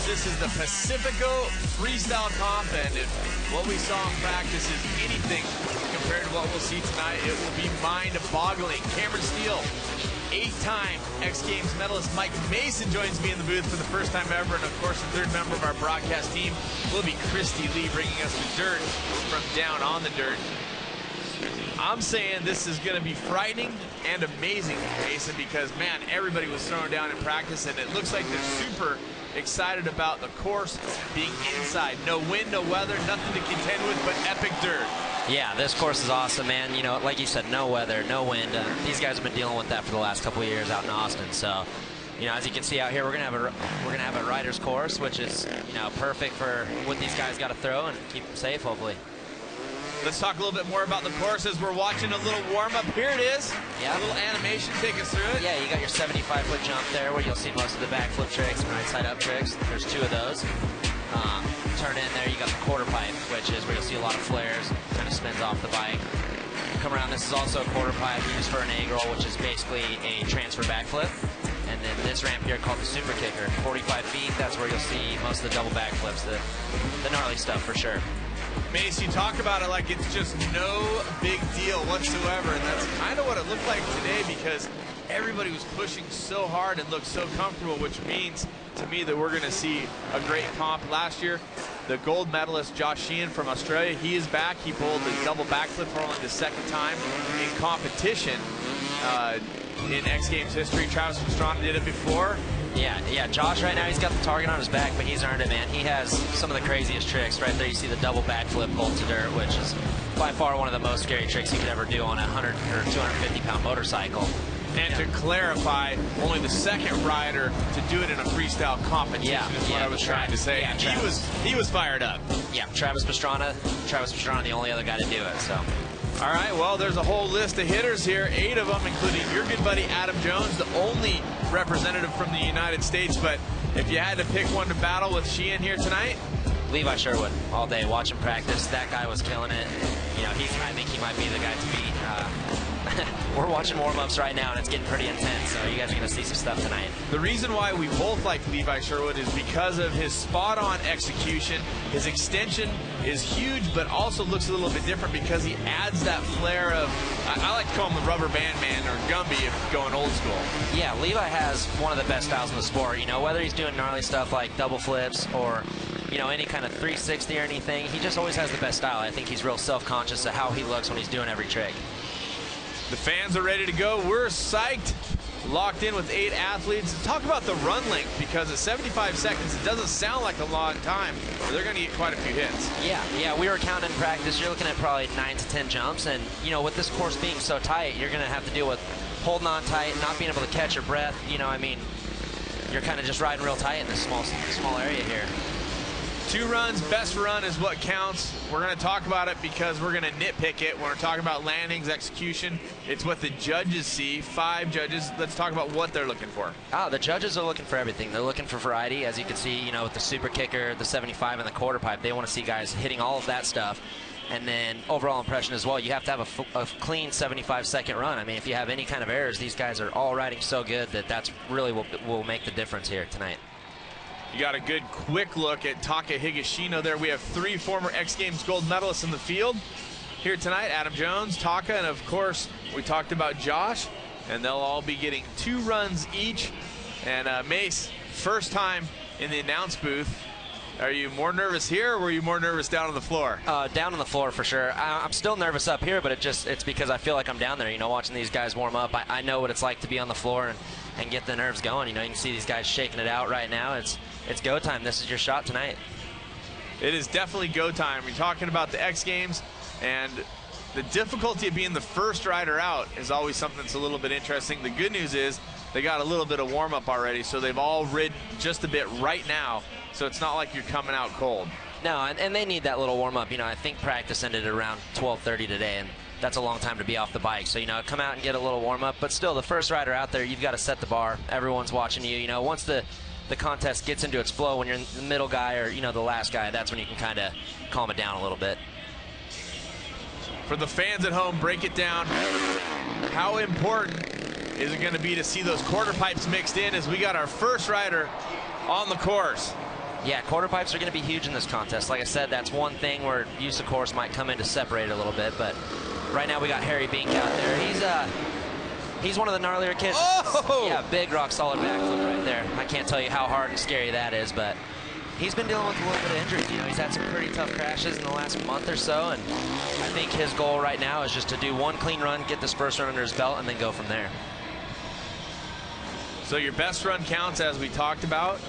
course, this is the Pacifico Freestyle Comp, and if what we saw in practice is anything compared to what we'll see tonight, it will be mind-boggling. Cameron Steele, 8-time X Games medalist Mike Mason joins me in the booth for the first time ever, and of course the third member of our broadcast team will be Christy Lee, bringing us the dirt from down on the dirt. I'm saying this is going to be frightening and amazing, Mason, because, man, everybody was thrown down in practice, and it looks like they're super excited about the course being inside. No wind, no weather, nothing to contend with but epic dirt. Yeah, this course is awesome, man. You know, like you said, no weather, no wind. These guys have been dealing with that for the last couple of years out in Austin. So, you know, as you can see out here, we're gonna have a rider's course, which is, you know, perfect for what these guys got to throw and keep them safe, hopefully. Let's talk a little bit more about the course as we're watching a little warm-up. Here it is. Yeah. A little animation. Take us through it. Yeah, you got your 75-foot jump there where you'll see most of the backflip tricks and right-side-up tricks. There's 2 of those. Turn in there, you got the quarter pipe, which is where you'll see a lot of flares. Kind of spins off the bike. Come around, this is also a quarter pipe used for an egg roll, which is basically a transfer backflip. And then this ramp here called the super kicker, 45 feet. That's where you'll see most of the double backflips, the gnarly stuff for sure. Mace, you talk about it like it's just no big deal whatsoever, and that's kind of what it looked like today, because everybody was pushing so hard and looked so comfortable, which means to me that we're going to see a great comp. Last year, the gold medalist Josh Sheehan from Australia, he is back. He pulled the double backflip for only the 2nd time in competition in X Games history. Travis Pastrana did it before. Yeah, Josh right now, he's got the target on his back, but he's earned it, man. He has some of the craziest tricks. Right there, you see the double backflip bolt to dirt, which is by far one of the most scary tricks you could ever do on a 100 or 250-pound motorcycle. And to clarify, only the 2nd rider to do it in a freestyle competition is what I was trying to say. Yeah, he was fired up. Yeah, Travis Pastrana, the only other guy to do it, so. All right, well, there's a whole list of hitters here, 8 of them, including your good buddy Adam Jones, the only representative from the United States. But if you had to pick one to battle with Sheehan here tonight? Levi Sherwood, all day, watch him practice. That guy was killing it. You know, I think he might be the guy to beat. We're watching warm-ups right now, and it's getting pretty intense, so you guys are going to see some stuff tonight. The reason why we both like Levi Sherwood is because of his spot-on execution. His extension is huge, but also looks a little bit different because he adds that flair of, I like to call him the rubber band man, or Gumby if going old school. Yeah, Levi has one of the best styles in the sport. You know, whether he's doing gnarly stuff like double flips or, you know, any kind of 360 or anything, he just always has the best style. I think he's real self-conscious of how he looks when he's doing every trick. The fans are ready to go. We're psyched. Locked in with 8 athletes. Talk about the run length, because at 75 seconds, it doesn't sound like a long time, but they're going to get quite a few hits. Yeah, we were counting in practice. You're looking at probably 9 to 10 jumps, and, you know, with this course being so tight, you're going to have to deal with holding on tight, not being able to catch your breath. You know, I mean, you're kind of just riding real tight in this small area here. 2 runs, best run is what counts. We're going to talk about it because we're going to nitpick it. When we're talking about landings, execution, it's what the judges see. 5 judges. Let's talk about what they're looking for. The judges are looking for everything. They're looking for variety, as you can see, you know, with the super kicker, the 75, and the quarter pipe. They want to see guys hitting all of that stuff. And then overall impression as well. You have to have a clean 75-second run. I mean, if you have any kind of errors, these guys are all riding so good that that's really what will make the difference here tonight. You got a good quick look at Taka Higashino there. We have 3 former X Games gold medalists in the field here tonight. Adam Jones, Taka, and of course, we talked about Josh, and they'll all be getting 2 runs each. And Mace, first time in the announce booth. Are you more nervous here, or were you more nervous down on the floor? Down on the floor for sure. I'm still nervous up here, but it's because I feel like I'm down there, you know, watching these guys warm up. I know what it's like to be on the floor and get the nerves going. You know, you can see these guys shaking it out right now. It's go time. This is your shot tonight. It is definitely go time. We're talking about the X Games, and the difficulty of being the first rider out is always something that's a little bit interesting. The good news is they got a little bit of warm-up already, so they've all ridden just a bit right now, so it's not like you're coming out cold. No, and they need that little warm-up. You know, I think practice ended at around 12:30 today, and that's a long time to be off the bike. So, you know, come out and get a little warm-up, but still, the first rider out there, you've got to set the bar. Everyone's watching you. You know, once the contest gets into its flow, when you're the middle guy or, you know, the last guy, that's when you can kind of calm it down a little bit. For the fans at home, break it down. How important is it going to be to see those quarter pipes mixed in as we got our first rider on the course? Yeah, quarter pipes are going to be huge in this contest. Like I said, that's one thing where use of course might come in to separate it a little bit, but right now we got Harry Bink out there. He's one of the gnarlier kids. Oh! Yeah, big rock solid backflip right there. I can't tell you how hard and scary that is, but he's been dealing with a little bit of injuries. You know, he's had some pretty tough crashes in the last month or so, and I think his goal right now is just to do one clean run, get this first run under his belt, and then go from there. So your best run counts, as we talked about.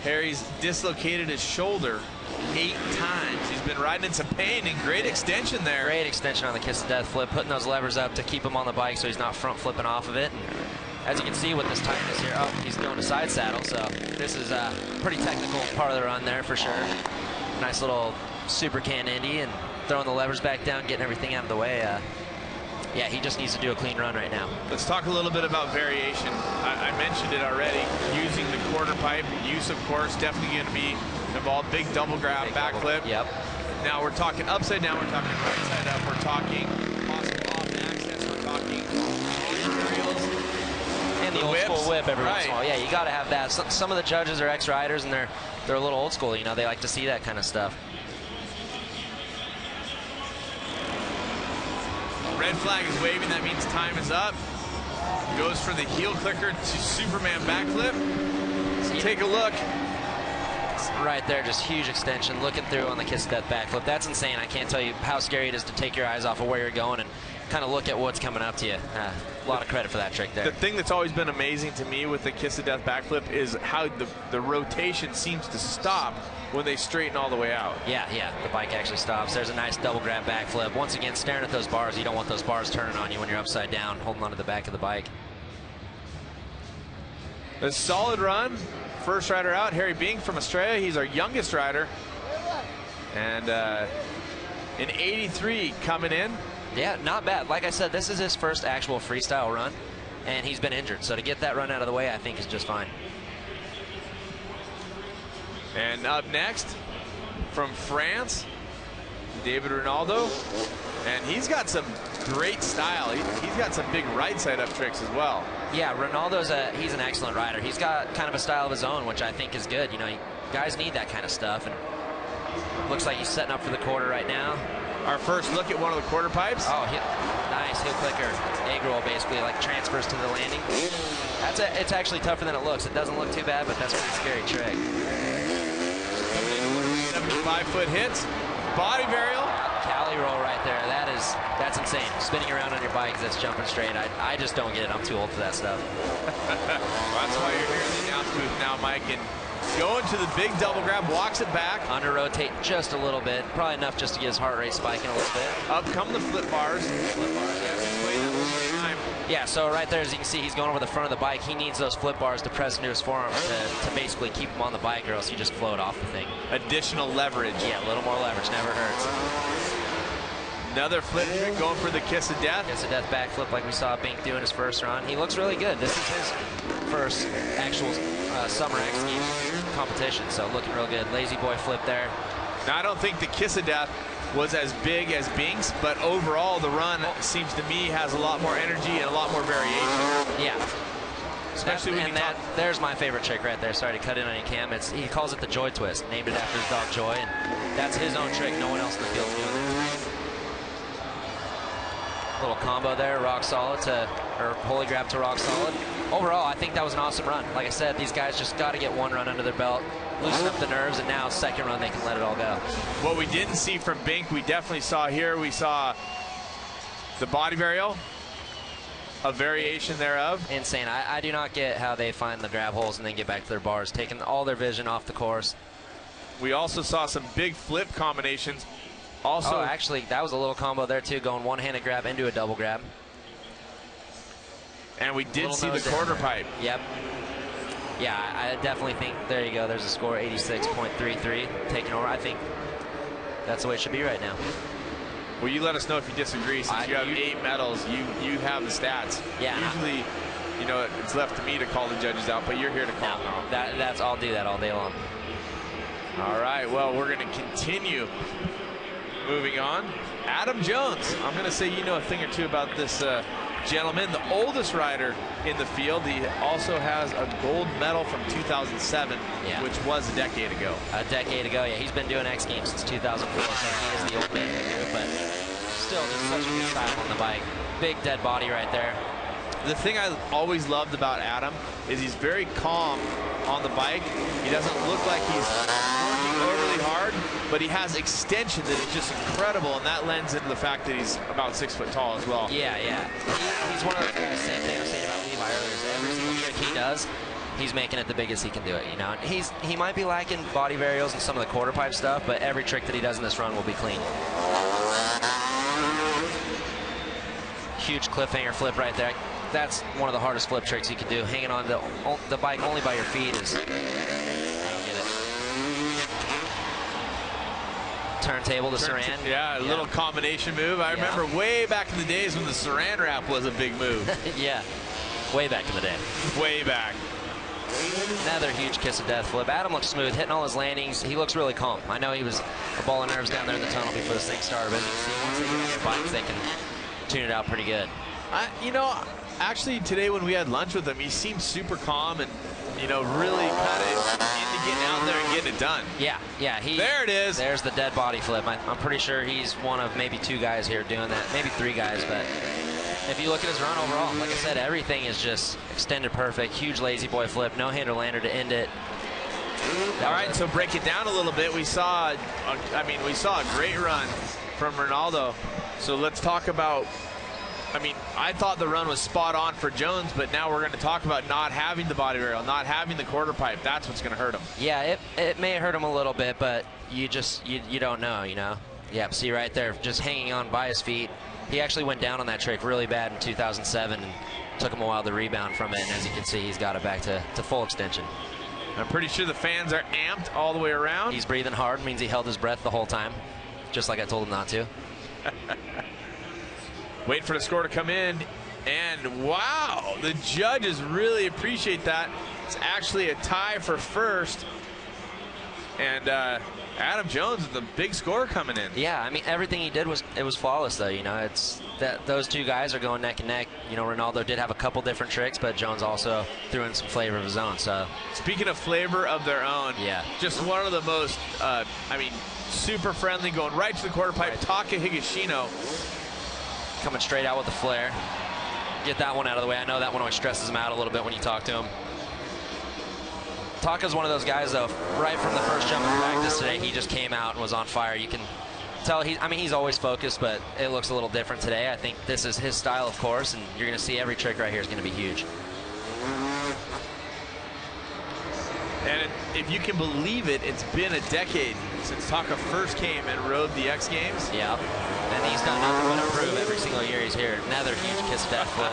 Harry's dislocated his shoulder 8 times. He's been riding in some pain, and great extension there. Great extension on the Kiss of Death flip, putting those levers up to keep him on the bike so he's not front flipping off of it. And as you can see with this tightness here, oh, he's going to side saddle, so this is a pretty technical part of the run there for sure. Nice little super can Indy and throwing the levers back down, getting everything out of the way. Yeah, he just needs to do a clean run right now. Let's talk a little bit about variation. I mentioned it already. Using the quarter pipe, use of course, definitely going to be involved. Big double grab, backflip. Yep. Now we're talking upside down, we're talking right side up, we're talking possible off access, we're talking aerials. And the old school whip every once in a while. Yeah, you got to have that. Some of the judges are ex-riders and they're a little old school. You know, they like to see that kind of stuff. Red flag is waving, that means time is up. Goes for the heel clicker to Superman backflip. So take a look. Right there, just huge extension, looking through on the Kiss of Death backflip. That's insane. I can't tell you how scary it is to take your eyes off of where you're going and kind of look at what's coming up to you. A lot of credit for that trick there. The thing that's always been amazing to me with the Kiss of Death backflip is how the rotation seems to stop when they straighten all the way out. Yeah, the bike actually stops. There's a nice double grab backflip. Once again, staring at those bars. You don't want those bars turning on you when you're upside down, holding onto the back of the bike. A solid run. First rider out, Harry Bink from Australia. He's our youngest rider. And in 83 coming in. Yeah, not bad. Like I said, this is his first actual freestyle run, and he's been injured. So to get that run out of the way, I think is just fine. And up next, from France, David Ronaldo. And he's got some great style. He's got some big right side up tricks as well. Yeah, Ronaldo's he's an excellent rider. He's got kind of a style of his own, which I think is good. You know, guys need that kind of stuff. And looks like he's setting up for the quarter right now. Our first look at one of the quarter pipes. Oh, nice heel clicker. Egg roll basically, like transfers to the landing. It's actually tougher than it looks. It doesn't look too bad, but that's a pretty scary trick. 5-foot hits. Body varial. Cali roll right there. That's insane. Spinning around on your bike as it's jumping straight. I just don't get it. I'm too old for that stuff. Well, that's why you're here in the announce booth now, Mike. And going to the big double grab, walks it back. Under rotate just a little bit. Probably enough just to get his heart rate spiking a little bit. Up come the flip bars. Flip bars, yeah, so right there, as you can see, he's going over the front of the bike. He needs those flip bars to press into his forearms to basically keep him on the bike, or else you just float off the thing. Additional leverage. Yeah, a little more leverage, never hurts. Another flip trick going for the Kiss of Death. Kiss of Death backflip like we saw Bink do in his first run. He looks really good. This is his first actual summer X Games competition, so looking real good. Lazy boy flip there. Now, I don't think the Kiss of Death was as big as Bink's, but overall the run seems to me has a lot more energy and a lot more variation. Yeah. Especially when there's my favorite trick right there. Sorry to cut in on you, Cam. He calls it the Joy Twist, named it after his dog Joy, and that's his own trick. No one else in the field's doing it. Little combo there, rock solid or holy grab to rock solid. Overall, I think that was an awesome run. Like I said, these guys just got to get one run under their belt, loosen up the nerves, and now second run they can let it all go. What we didn't see from Bink, we definitely saw here. We saw the body varial, a variation thereof. Insane. I do not get how they find the grab holes and then get back to their bars, taking all their vision off the course. We also saw some big flip combinations. Also, actually, that was a little combo there too, going one-handed grab into a double grab. And we did see the quarter pipe. Yep. Yeah, I definitely think, there you go, there's a score, 86.33, taking over. I think that's the way it should be right now. Well, you let us know if you disagree. Since you have 8 medals, you have the stats. Yeah. Usually, you know, it's left to me to call the judges out, but you're here to call them out. I'll do that all day long. All right, well, we're going to continue moving on. Adam Jones, I'm going to say you know a thing or two about this gentleman, the oldest rider in the field. He also has a gold medal from 2007, which was a decade ago. A decade ago, yeah. He's been doing X Games since 2004, so he is the old man here, but still just such a good style on the bike. Big dead body right there. The thing I always loved about Adam is he's very calm on the bike. He doesn't look like he's working overly hard, but he has extension that is just incredible, and that lends into the fact that he's about 6 foot tall as well. Yeah. He's one of those guys, same thing I was saying about Levi earlier, is every single trick he does, he's making it the biggest he can do it, you know. And he might be lacking body varials and some of the quarter pipe stuff, but every trick that he does in this run will be clean. Huge cliffhanger flip right there. That's one of the hardest flip tricks you can do. Hanging on the bike only by your feet is... I don't get it. Turntable to Saran. Yeah, a little combination move. I remember way back in the days when the Saran wrap was a big move. Yeah, way back in the day. Way back. Another huge kiss of death flip. Adam looks smooth, hitting all his landings. He looks really calm. I know he was a ball of nerves down there in the tunnel before this thing started, but as you can see, once they get on their bikes, they can tune it out pretty good. You know, actually today when we had lunch with him, he seemed super calm and, you know, really kind of into getting out there and getting it done. Yeah. There it is. There's the dead body flip. I'm pretty sure he's one of maybe 2 guys here doing that, maybe 3 guys, but if you look at his run overall, like I said, everything is just extended perfect. Huge lazy boy flip, no hander lander to end it. All right, so break it down a little bit. We saw a great run from Ronaldo. So let's talk about, I thought the run was spot on for Jones, but now we're going to talk about not having the body rail, not having the quarter pipe. That's what's going to hurt him. Yeah, it may hurt him a little bit, but you don't know, you know. Yeah, see right there, just hanging on by his feet. He actually went down on that trick really bad in 2007 and took him a while to rebound from it, and as you can see, he's got it back to full extension. I'm pretty sure the fans are amped all the way around. He's breathing hard, means he held his breath the whole time, just like I told him not to. Wait for the score to come in, and wow, the judges really appreciate that. It's actually a tie for first, and Adam Jones with the big score coming in. Yeah, everything he did was flawless, though. You know, it's that those 2 guys are going neck and neck. You know, Ronaldo did have a couple different tricks, but Jones also threw in some flavor of his own. So, speaking of flavor of their own, just one of the most, super friendly, going right to the quarter pipe. Taka Higashino coming straight out with the flare. Get that one out of the way. I know that one always stresses him out a little bit when you talk to him. Taka's one of those guys, though, right from the first jump in practice today, he just came out and was on fire. You can tell he's always focused, but it looks a little different today. I think this is his style, of course, and you're going to see every trick right here is going to be huge. And if you can believe it, it's been a decade since Taka first came and rode the X Games. Yeah, and he's done nothing but improve every single year he's here. Another huge kiss of death flip.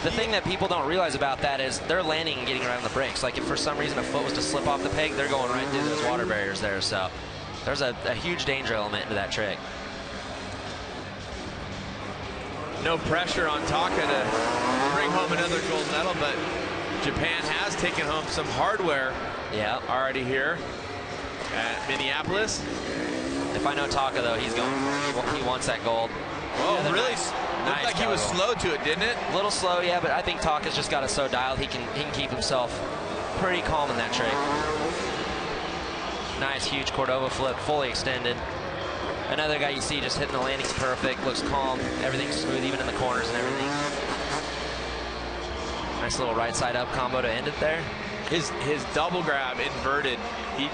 The thing that people don't realize about that is they're landing and getting around the brakes. Like if for some reason a foot was to slip off the peg, they're going right through those water barriers there. So there's a huge danger element to that trick. No pressure on Taka to bring home another gold medal, but Japan has taken home some hardware already here at Minneapolis. If I know Taka, though, he wants that gold. Whoa, really? Looked like he was slow to it, didn't it? A little slow, yeah, but I think Taka's just got it so dialed he can keep himself pretty calm in that trick. Nice, huge Cordova flip, fully extended. Another guy you see just hitting the landings perfect, looks calm, everything's smooth, even in the corners and everything. Nice little right side up combo to end it there. His double grab inverted, he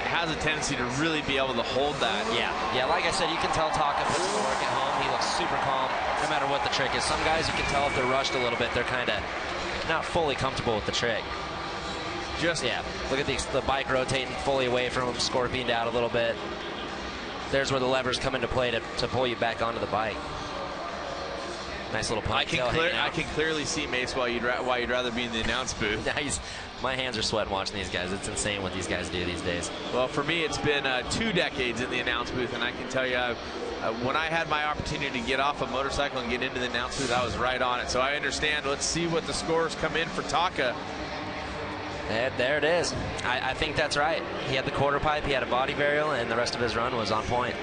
has a tendency to really be able to hold that. Yeah, like I said, you can tell Taka puts in the work at home. He looks super calm, no matter what the trick is. Some guys, you can tell if they're rushed a little bit, they're kind of not fully comfortable with the trick. Look at the bike rotating fully away from him, scorpioned out a little bit. There's where the levers come into play to pull you back onto the bike. Nice little ponytail. I can clearly see, Mace, why you'd rather be in the announce booth. My hands are sweating watching these guys. It's insane what these guys do these days. Well, for me, it's been 2 decades in the announce booth, and I can tell you, when I had my opportunity to get off a motorcycle and get into the announce booth, I was right on it. So I understand. Let's see what the scores come in for Taka. There it is. I think that's right. He had the quarter pipe, he had a body varial, and the rest of his run was on point.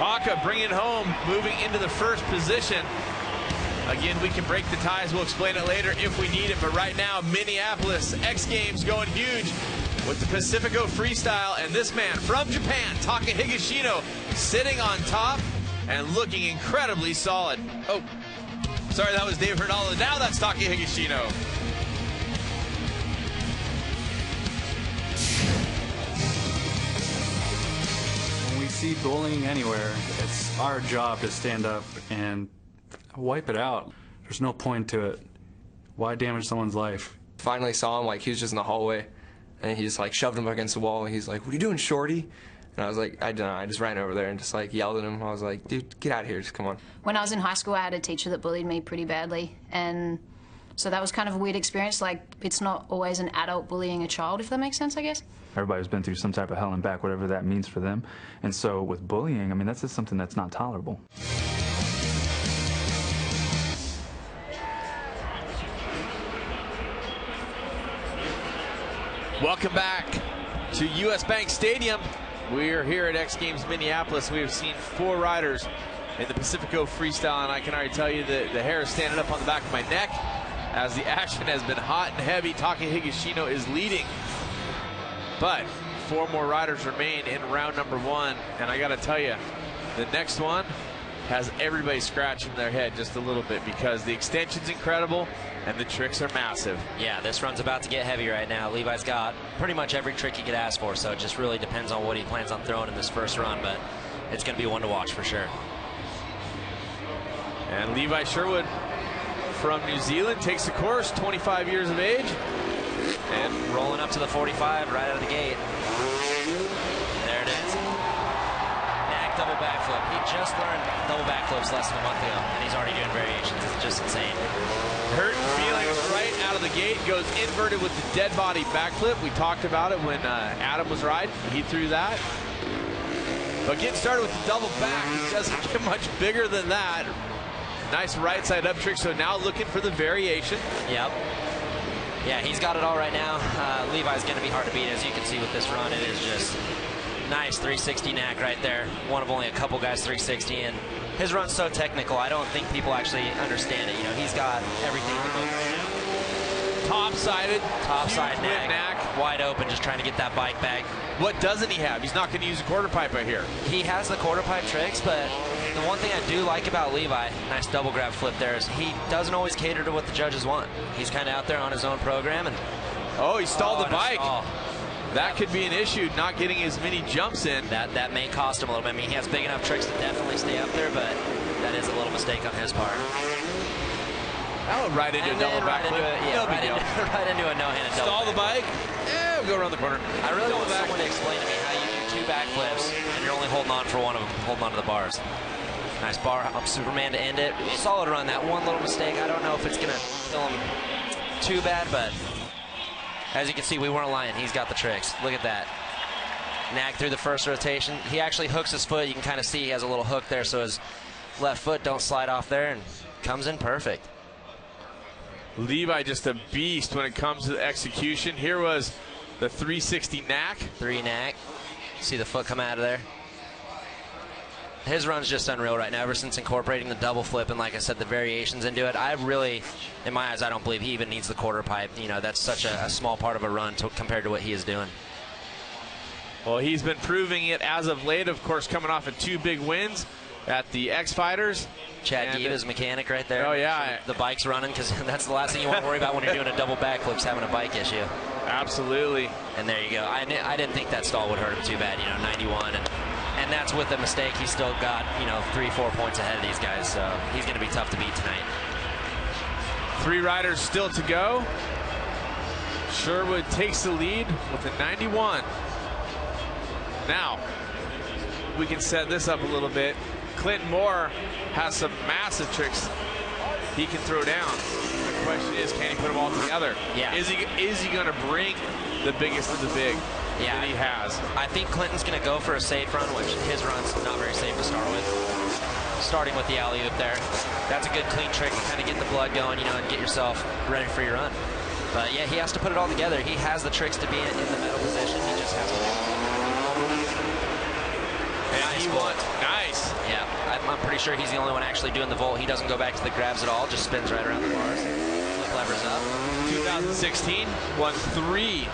Taka bringing it home, moving into the first position. Again, we can break the ties. We'll explain it later if we need it. But right now, Minneapolis X Games going huge with the Pacifico Freestyle. And this man from Japan, Taka Higashino, sitting on top and looking incredibly solid. Oh, sorry, that was Dave Ronaldo. Now that's Taka Higashino. When we see bullying anywhere, it's our job to stand up and wipe it out. There's no point to it. Why damage someone's life? Finally saw him, like, he was just in the hallway, and he just, like, shoved him against the wall, and he's like, "What are you doing, shorty?" And I was like, I don't know, I just ran over there and just, like, yelled at him. I was like, "Dude, get out of here, just come on." When I was in high school, I had a teacher that bullied me pretty badly, and so that was kind of a weird experience. Like, it's not always an adult bullying a child, if that makes sense, I guess. Everybody's been through some type of hell and back, whatever that means for them. And so with bullying, I mean, that's just something that's not tolerable. Welcome back to US Bank Stadium. We're here at X Games Minneapolis. We have seen 4 riders in the Pacifico Freestyle, and I can already tell you that the hair is standing up on the back of my neck as the action has been hot and heavy. Taka Higashino is leading, but 4 more riders remain in round number 1, and I gotta tell you, the next one has everybody scratching their head just a little bit because the extension's incredible and the tricks are massive. Yeah, this run's about to get heavy right now. Levi's got pretty much every trick he could ask for, so it just really depends on what he plans on throwing in this first run, but it's going to be one to watch for sure. And Levi Sherwood from New Zealand takes the course, 25 years of age. And rolling up to the 45 right out of the gate. There it is. Knack double backflip. He just learned double backflips less than a month ago, and he's already doing variations. It's just insane. Hurt feelings right out of the gate, goes inverted with the dead body backflip. We talked about it when Adam was riding. He threw that. But getting started with the double back, it doesn't get much bigger than that. Nice right side up trick, so now looking for the variation. Yep. Yeah, he's got it all right now. Levi's going to be hard to beat, as you can see with this run. It is just nice 360 knack right there. One of only a couple guys 360, and his run's so technical, I don't think people actually understand it. You know, he's got everything in the book right now. Top-sided. Top-side knack. Wide open, just trying to get that bike back. What doesn't he have? He's not going to use a quarter pipe right here. He has the quarter pipe tricks, but the one thing I do like about Levi, nice double grab flip there, is he doesn't always cater to what the judges want. He's kind of out there on his own program. And oh, he stalled the bike. That could be an issue, not getting as many jumps in. That may cost him a little bit. I mean, he has big enough tricks to definitely stay up there, but that is a little mistake on his part. Oh, right into a double backflip. Yeah, right into a no-handed double. Stall the bike. Yeah, we'll go around the corner. I really want someone to explain to me how you do 2 backflips and you're only holding on for one of them, holding on to the bars. Nice bar up Superman to end it. Solid run. That one little mistake, I don't know if it's going to kill him too bad, but as you can see, we weren't lying. He's got the tricks. Look at that. Knack through the first rotation. He actually hooks his foot. You can kind of see he has a little hook there, so his left foot don't slide off there, and comes in perfect. Levi just a beast when it comes to the execution. Here was the 360 knack. 3 knack. See the foot come out of there. His run's just unreal right now, ever since incorporating the double flip and, like I said, the variations into it. I really, in my eyes, I don't believe he even needs the quarter pipe. You know, that's such a small part of a run compared to what he is doing. Well, he's been proving it as of late, of course, coming off of 2 big wins at the X Fighters. Chad Diva's mechanic right there. Oh, yeah. The bike's running, because that's the last thing you want to worry about when you're doing a double backflip, is having a bike issue. Absolutely. And there you go. I didn't think that stall would hurt him too bad, you know, 91. And that's with a mistake. He's still got, you know, 3-4 points ahead of these guys, so he's going to be tough to beat tonight. 3 riders still to go. Sherwood takes the lead with a 91. Now, we can set this up a little bit. Clinton Moore has some massive tricks he can throw down. The question is, can he put them all together? Yeah. Is he going to bring the biggest of the big? Yeah, that he has. I think Clinton's going to go for a safe run, which his run's not very safe to start with. Starting with the alley-oop there. That's a good clean trick to kind of get the blood going, you know, and get yourself ready for your run. But yeah, he has to put it all together. He has the tricks to be in the middle position. He just has to. And nice he won. Nice. I'm pretty sure he's the only one actually doing the vault. He doesn't go back to the grabs at all, just spins right around the bars. Flip levers up. 2016, won 3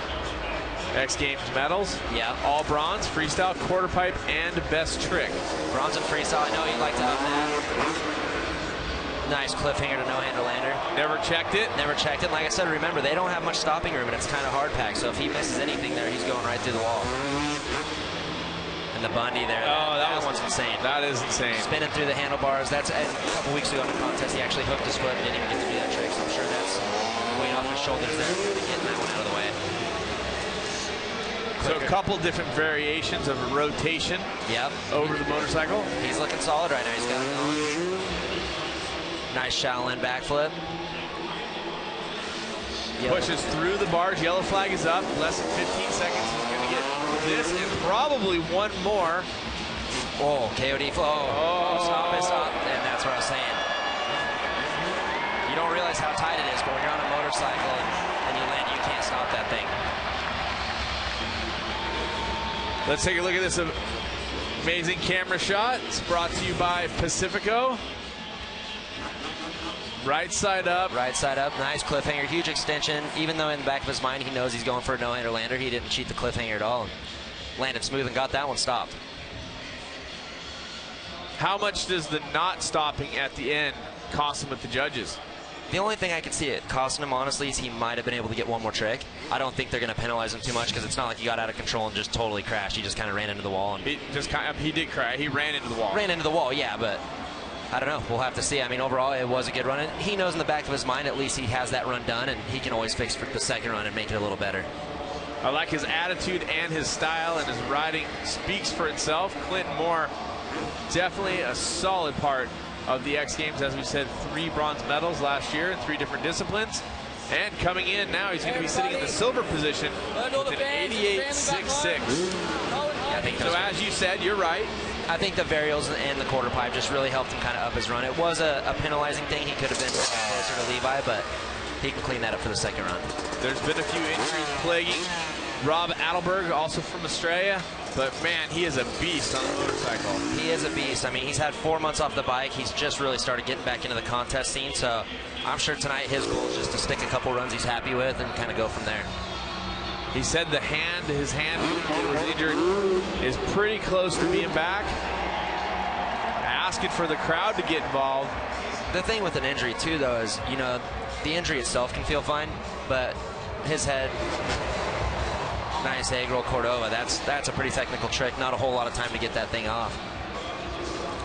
X Games medals. Yeah. All bronze, freestyle, quarter pipe, and best trick. Bronze and freestyle, I know you'd like to have that. Nice cliffhanger to no-hander lander. Never checked it. Never checked it. Like I said, remember, they don't have much stopping room, and it's kind of hard packed, so if he misses anything there, he's going right through the wall. And the Bundy there, that one's insane. That is insane. Spinning through the handlebars. That's a couple weeks ago in the contest, he actually hooked his foot and didn't even get to do that trick, so I'm sure that's weight off his shoulders there, getting that one out of the way. So a couple different variations of rotation over the motorcycle. He's looking solid right now. He's got it going. Nice Shaolin backflip. Pushes through the bars. Yellow flag is up. Less than 15 seconds. He's going to get this and probably one more. Oh, KOD flow. Oh, stop it, stop. And that's what I was saying. You don't realize how tight it is, but when you're on a motorcycle and you land, you can't stop that thing. Let's take a look at this amazing camera shot. It's brought to you by Pacifico. Right side up. Right side up. Nice cliffhanger. Huge extension. Even though in the back of his mind he knows he's going for a no-hander lander, he didn't cheat the cliffhanger at all. Landed smooth and got that one stopped. How much does the not stopping at the end cost him with the judges? The only thing I could see it costing him, honestly, is he might have been able to get one more trick. I don't think they're going to penalize him too much because it's not like he got out of control and just totally crashed. He just kind of ran into the wall. And he did crash. He ran into the wall. Ran into the wall, yeah, but I don't know. We'll have to see. I mean, overall, it was a good run. And he knows in the back of his mind, at least he has that run done, and he can always fix for the second run and make it a little better. I like his attitude and his style, and his riding speaks for itself. Clinton Moore, definitely a solid part of the X Games. As we said, 3 bronze medals last year in 3 different disciplines. And coming in now, he's going to be sitting in the silver position with an 88.66. So as you said, you're right. I think the varials and the quarter pipe just really helped him kind of up his run. It was a penalizing thing. He could have been closer to Levi, but he can clean that up for the second run. There's been a few injuries plaguing Rob Adelberg, also from Australia. But man, he is a beast on the motorcycle. He is a beast. I mean, he's had 4 months off the bike. He's just really started getting back into the contest scene. So I'm sure tonight his goal is just to stick a couple runs he's happy with and kind of go from there. He said his hand that was injured is pretty close to being back. Asking for the crowd to get involved. The thing with an injury too, though, is, you know, the injury itself can feel fine, but his head, nice egg roll Cordova, that's a pretty technical trick. Not a whole lot of time to get that thing off.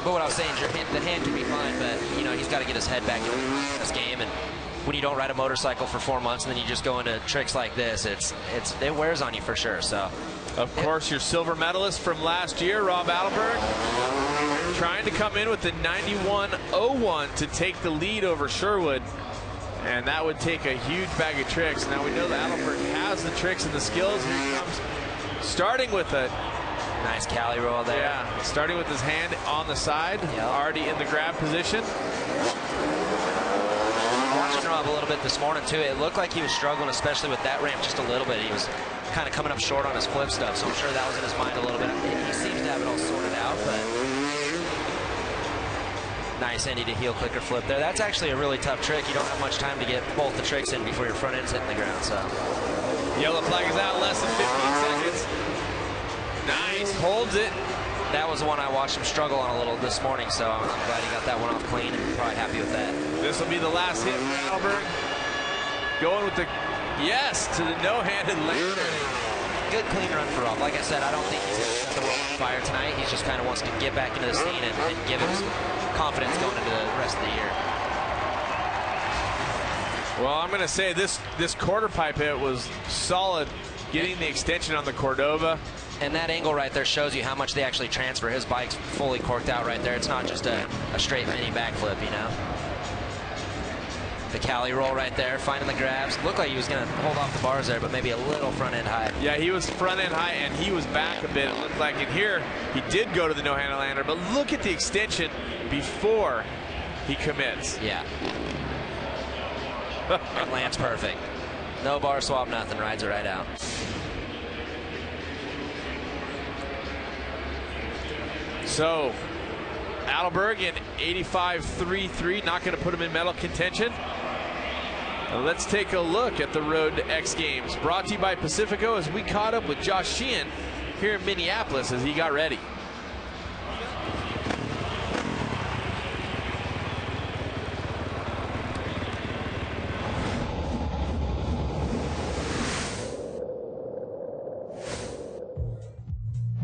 But what I was saying, the hand can be fine, but you know, he's got to get his head back into this game. And when you don't ride a motorcycle for 4 months and then you just go into tricks like this, it wears on you for sure. So, of course, your silver medalist from last year, Rob Adelberg, trying to come in with the 91.01 to take the lead over Sherwood. And that would take a huge bag of tricks. Now we know that Adelberg has the tricks and the skills. Here he comes, starting with a nice Cali roll there. Yeah, starting with his hand on the side, already in the grab position. Watching Rob a little bit this morning too, it looked like he was struggling, especially with that ramp just a little bit. He was kind of coming up short on his flip stuff, so I'm sure that was in his mind a little bit. He seems to have it all sorted out, but nice Indy to heel clicker flip there. That's actually a really tough trick. You don't have much time to get both the tricks in before your front end's hitting the ground. So yellow flag is out, less than 15 seconds. Nice, holds it. That was the one I watched him struggle on a little this morning, so I'm glad he got that one off clean and probably happy with that. This will be the last hit for Adelberg. Going with the yes to the no-handed lander. Good clean run for Rob. Like I said, I don't think he's going to set the world on fire tonight. He just kind of wants to get back into the scene and give him some confidence going into the rest of the year. Well, I'm going to say this quarter pipe hit was solid, getting the extension on the Cordova. And that angle right there shows you how much they actually transfer. His bike's fully corked out right there. It's not just a straight mini backflip, you know. The Cali roll right there, finding the grabs. Looked like he was going to hold off the bars there, but maybe a little front end high. Yeah, he was front end high, and he was back a bit. It looked like in here, he did go to the no-handle lander, but look at the extension before he commits. Yeah. It lands perfect. No bar swap, nothing. Rides it right out. So, Adelberg in 85.33, not going to put him in medal contention. Let's take a look at the road to X Games, brought to you by Pacifico, as we caught up with Josh Sheehan here in Minneapolis as he got ready.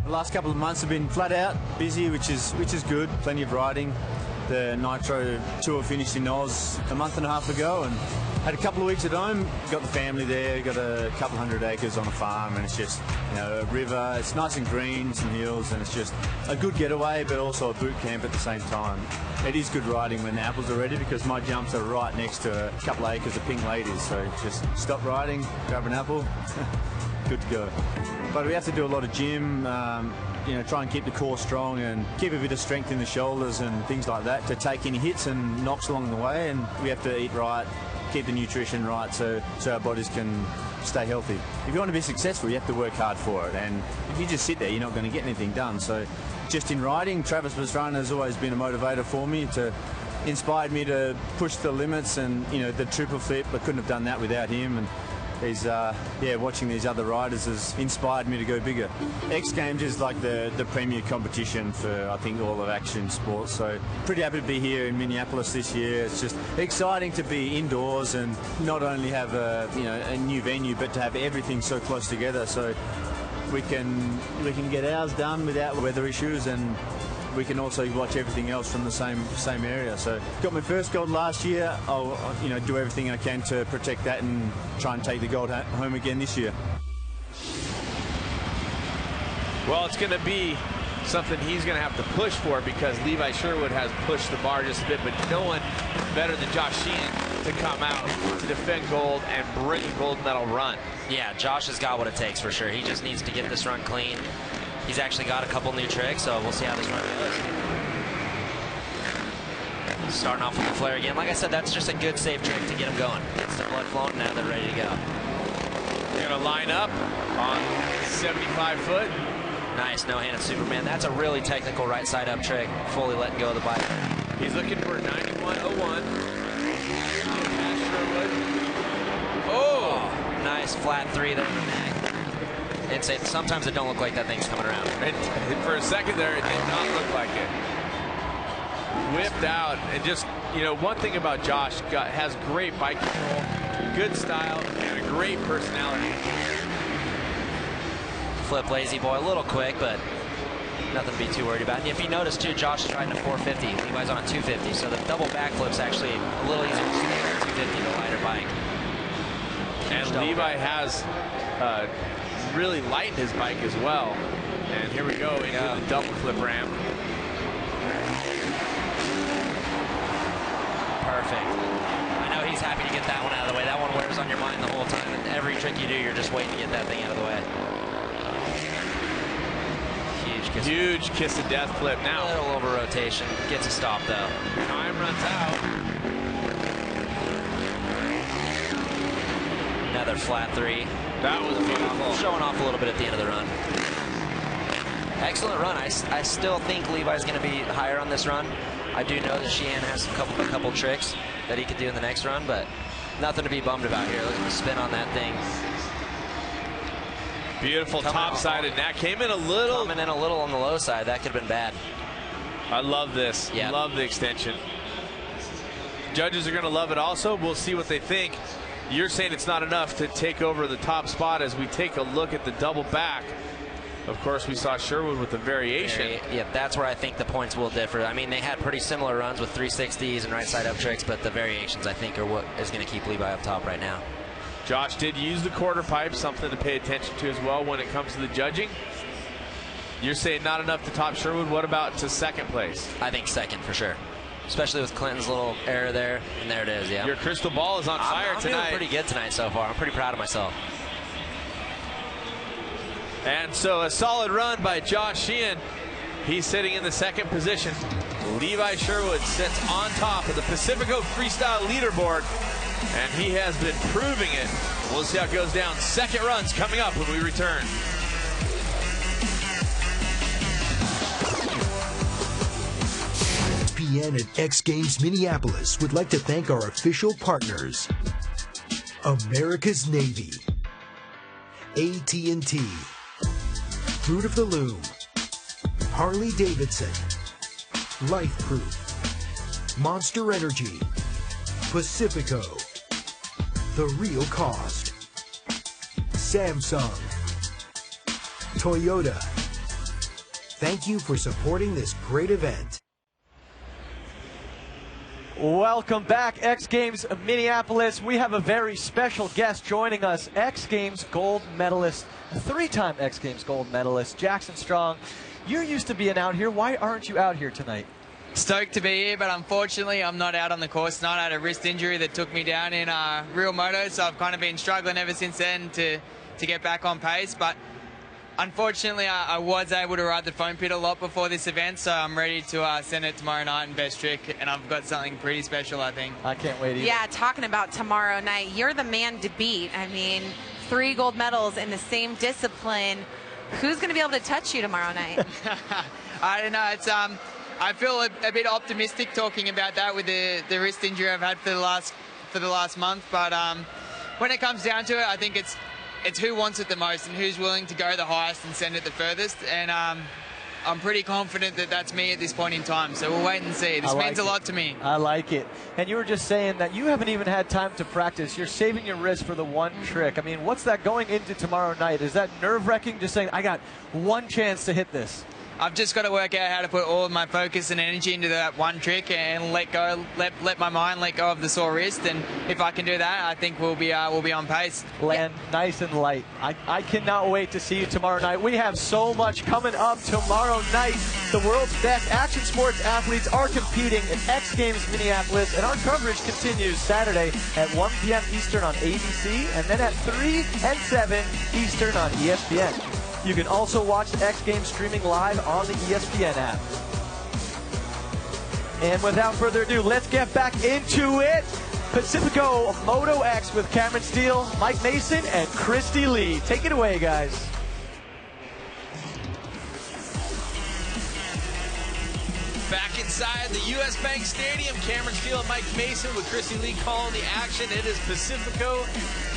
The last couple of months have been flat out busy, which is good. Plenty of riding. The Nitro Tour finished in Oz a month and a half ago, and had a couple of weeks at home. Got the family there. Got a couple hundred acres on a farm, and it's just, you know, a river. It's nice and green, some hills, and it's just a good getaway, but also a boot camp at the same time. It is good riding when the apples are ready, because my jumps are right next to a couple of acres of pink ladies. So just stop riding, grab an apple. Good to go. But we have to do a lot of gym, you know, try and keep the core strong and keep a bit of strength in the shoulders and things like that to take any hits and knocks along the way. And we have to eat right, keep the nutrition right, so our bodies can stay healthy. If you want to be successful, you have to work hard for it. And if you just sit there, you're not going to get anything done. So just in riding, Travis Pastrana has always been a motivator for me, to inspired me to push the limits. And, you know, the triple flip, I couldn't have done that without him. And he's, yeah, watching these other riders has inspired me to go bigger. X Games is like the premier competition for, I think, all of action sports. So pretty happy to be here in Minneapolis this year. It's just exciting to be indoors and not only have a, you know, a new venue, but to have everything so close together. So we can get ours done without weather issues, and we can also watch everything else from the same area. So got my first gold last year. I'll, you know, do everything I can to protect that and try and take the gold home again this year. Well, it's going to be something he's going to have to push for, because Levi Sherwood has pushed the bar just a bit, but no one better than Josh Sheehan to come out to defend gold and bring a gold medal run. Yeah, Josh has got what it takes for sure. He just needs to get this run clean. He's actually got a couple new tricks, so we'll see how this run goes. Starting off with the flare again. Like I said, that's just a good, safe trick to get them going. Gets the blood flowing, now they're ready to go. They're going to line up on 75 foot. Nice, no-handed Superman. That's a really technical right side up trick, fully letting go of the bike. He's looking for 91.01. Oh! Nice flat three there in the neck. Insane. Sometimes it don't look like that thing's coming around. And for a second there, it did not look like it. Whipped out, and just, you know, one thing about Josh, has great bike control, good style, and a great personality. Flip lazy boy, a little quick, but nothing to be too worried about. And if you notice too, Josh is riding a 450. Levi's on a 250, so the double backflip's actually a little easier to do than a 250, the lighter bike. And Levi has really lightened his bike as well. And here we go into the double flip ramp. Perfect. I know he's happy to get that one out of the way. That one wears on your mind the whole time, and every trick you do, you're just waiting to get that thing out of the way. Huge kiss of death flip now. A little over rotation. Gets a stop though. Time runs out. Another flat three. That was beautiful. Showing off a little bit at the end of the run. Excellent run. I still think Levi's going to be higher on this run. I do know that Sheehan has a couple tricks that he could do in the next run, but nothing to be bummed about here. Look at the spin on that thing. Beautiful top-sided neck. Came in a little on the low side. That could have been bad. I love this. Yeah. Love the extension. Judges are going to love it also. We'll see what they think. You're saying it's not enough to take over the top spot as we take a look at the double back. Of course, we saw Sherwood with the variation. Yeah, that's where I think the points will differ. I mean, they had pretty similar runs with 360s and right side up tricks, but the variations, I think, are what is going to keep Levi up top right now. Josh did use the quarter pipe, something to pay attention to as well when it comes to the judging. You're saying not enough to top Sherwood. What about to second place? I think second for sure, especially with Clinton's little error there. And there it is, yeah. Your crystal ball is on fire I'm tonight. Feeling pretty good tonight so far. I'm pretty proud of myself. And so a solid run by Josh Sheehan. He's sitting in the second position. Levi Sherwood sits on top of the Pacifico Freestyle leaderboard, and he has been proving it. We'll see how it goes down. Second run's coming up when we return. ESPN and X Games Minneapolis would like to thank our official partners: America's Navy, AT&T, Fruit of the Loom, Harley Davidson, Life Proof, Monster Energy, Pacifico, The Real Cost, Samsung, Toyota. Thank you for supporting this great event. Welcome back, X Games Minneapolis. We have a very special guest joining us, X Games gold medalist, three-time X Games gold medalist, Jackson Strong. You're used to being out here. Why aren't you out here tonight? Stoked to be here, but unfortunately I'm not out on the course tonight. I had a wrist injury that took me down in real Moto, so I've kind of been struggling ever since then to get back on pace. But unfortunately, I was able to ride the foam pit a lot before this event, so I'm ready to send it tomorrow night in best trick, and I've got something pretty special, I think. I can't wait either. Yeah, talking about tomorrow night, you're the man to beat. I mean, 3 gold medals in the same discipline. Who's going to be able to touch you tomorrow night? I don't know. It's I feel a bit optimistic talking about that with the wrist injury I've had for the last month, but when it comes down to it, I think it's who wants it the most and who's willing to go the highest and send it the furthest. And I'm pretty confident that that's me at this point in time. So we'll wait and see. This means a lot to me. I like it. And you were just saying that you haven't even had time to practice. You're saving your wrist for the one trick. I mean, what's that going into tomorrow night? Is that nerve-wracking, just saying, I got one chance to hit this? I've just got to work out how to put all of my focus and energy into that one trick and let my mind let go of the sore wrist. And if I can do that, I think we'll be on pace. Land nice and light. I cannot wait to see you tomorrow night. We have so much coming up tomorrow night. The world's best action sports athletes are competing in X Games Minneapolis, and our coverage continues Saturday at 1 p.m. Eastern on ABC, and then at 3 and 7 Eastern on ESPN. You can also watch the X Games streaming live on the ESPN app. And without further ado, let's get back into it. Pacifico Moto X with Cameron Steele, Mike Mason, and Christy Lee. Take it away, guys. Back inside the U.S. Bank Stadium, Cameron Steele and Mike Mason with Christy Lee calling the action. It is Pacifico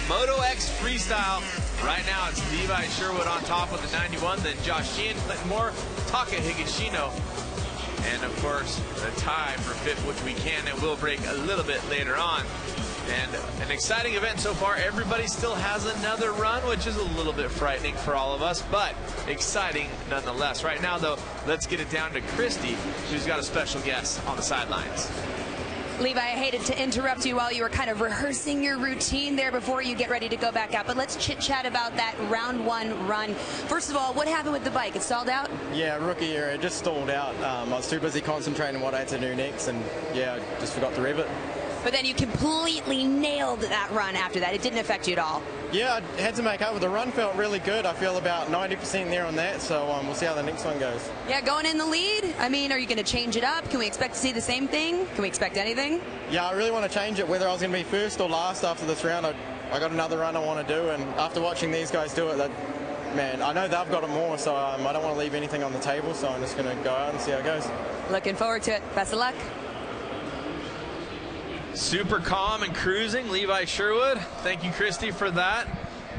Moto X Freestyle. Right now it's Levi Sherwood on top with the 91, then Josh Sheehan, Clinton Moore, Taka Higashino, and of course the tie for fifth, which we can and will break a little bit later on. And an exciting event so far. Everybody still has another run, which is a little bit frightening for all of us, but exciting nonetheless. Right now, though, let's get it down to Christy, who's got a special guest on the sidelines. Levi, I hated to interrupt you while you were kind of rehearsing your routine there before you get ready to go back out, but let's chit-chat about that round 1 run. First of all, what happened with the bike? It stalled out? Yeah, rookie year, it just stalled out. I was too busy concentrating on what I had to do next, and yeah, I just forgot to rev it. But then you completely nailed that run after that. It didn't affect you at all. Yeah, I had to make up. The run felt really good. I feel about 90% there on that, so we'll see how the next one goes. Yeah, going in the lead, I mean, are you going to change it up? Can we expect to see the same thing? Can we expect anything? Yeah, I really want to change it, whether I was going to be first or last after this round. I got another run I want to do, and after watching these guys do it, man, I know they've got it more, so I don't want to leave anything on the table, so I'm just going to go out and see how it goes. Looking forward to it. Best of luck. Super calm and cruising, Levi Sherwood. Thank you, Christy, for that.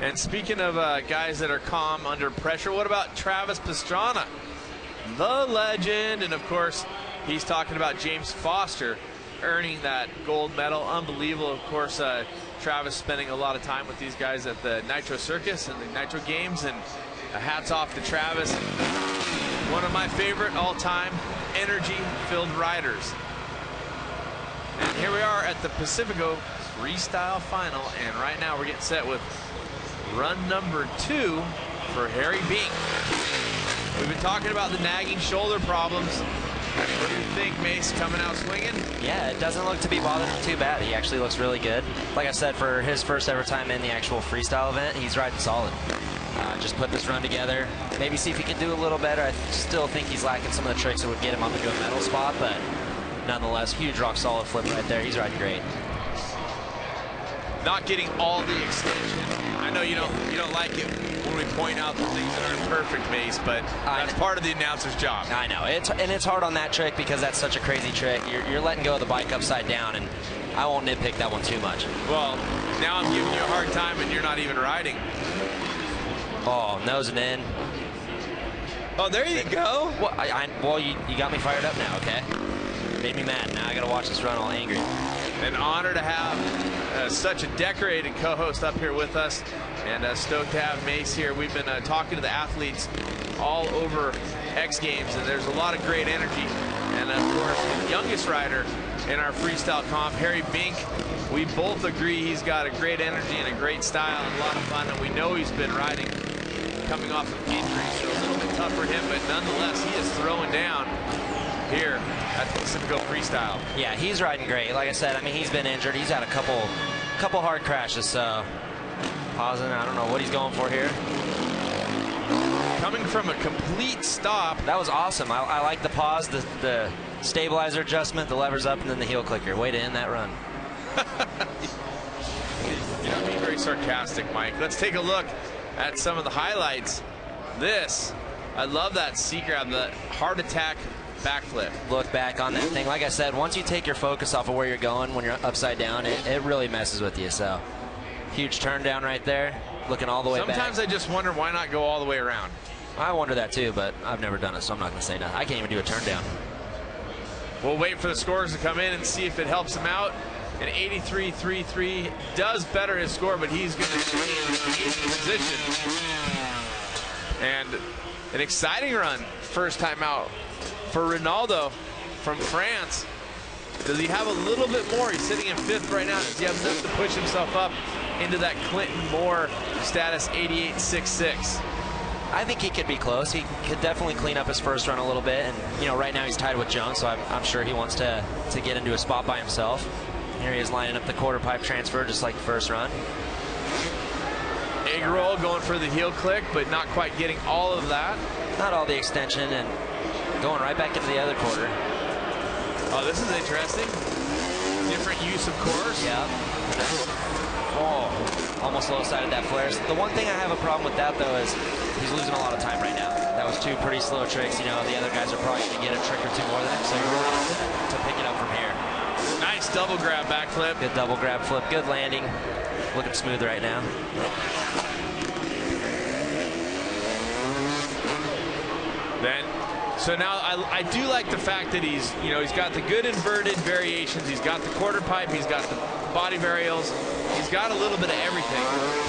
And speaking of guys that are calm under pressure, what about Travis Pastrana, the legend? And of course, he's talking about James Foster earning that gold medal. Unbelievable. Of course, Travis spending a lot of time with these guys at the Nitro Circus and the Nitro Games, and hats off to Travis. One of my favorite all-time energy-filled riders. And here we are at the Pacifico Freestyle Final, and right now we're getting set with run number 2 for Harry Bink. We've been talking about the nagging shoulder problems. What do you think, Mace, coming out swinging? Yeah, it doesn't look to be bothering him too bad. He actually looks really good. Like I said, for his first ever time in the actual freestyle event, he's riding solid. Just put this run together. Maybe see if he can do a little better. I still think he's lacking some of the tricks that would get him onto a medal spot, but nonetheless, huge rock solid flip right there. He's riding great. not getting all the extension. I know you don't like it when we point out the things that aren't perfect, Mace, but that's part of the announcer's job. I know, it's hard on that trick because that's such a crazy trick. You're letting go of the bike upside down, and I won't nitpick that one too much. Well, now I'm giving you a hard time, and you're not even riding. Oh, nosing in. Oh, there you go. Well, you got me fired up now, okay? Made me mad. Now I got to watch this run all angry. An honor to have such a decorated co-host up here with us, and stoked to have Mace here. We've been talking to the athletes all over X Games, and there's a lot of great energy. And of course, the youngest rider in our freestyle comp, Harry Bink, we both agree he's got a great energy and a great style and a lot of fun, and we know he's been riding coming off of injury, so a little bit tough for him, but nonetheless, he is throwing down here at the Pacifico Freestyle. Yeah, he's riding great. Like I said, I mean, he's been injured. He's had a couple hard crashes, so pausing. I don't know what he's going for here. Coming from a complete stop. That was awesome. I like the pause, the stabilizer adjustment, the levers up, and then the heel clicker. Way to end that run. You're not being very sarcastic, Mike. Let's take a look at some of the highlights. I love that C-grab, the heart attack backflip. Look back on that thing. Like I said, once you take your focus off of where you're going when you're upside down, it really messes with you. So huge turn down right there, looking all the way back. Sometimes I just wonder why not go all the way around. I wonder that too, but I've never done it, so I'm not going to say that. I can't even do a turn down. We'll wait for the scores to come in and see if it helps him out. An 83.33 does better his score, but he's going to stay in position. And an exciting run, first time out for Ronaldo from France. Does he have a little bit more? He's sitting in 5th right now. Does he have enough to push himself up into that Clinton Moore status 88.66? I think he could be close. He could definitely clean up his first run a little bit. And, you know, right now he's tied with Jones, so I'm sure he wants to get into a spot by himself. Here he is lining up the quarter pipe transfer just like the first run. Egg roll going for the heel click, but not quite getting all of that. Not all the extension, and going right back into the other quarter. Oh, this is interesting. Different use of course. Yeah. Oh, almost low-sided that flares. The one thing I have a problem with that, though, is he's losing a lot of time right now. That was 2 pretty slow tricks. You know, the other guys are probably going to get a trick or 2 more than him, so he really needs to pick it up from here. Nice double grab backflip. Good double grab flip. Good landing. Looking smooth right now. So now I do like the fact that he's got the good inverted variations. He's got the quarter pipe. He's got the body varials. He's got a little bit of everything.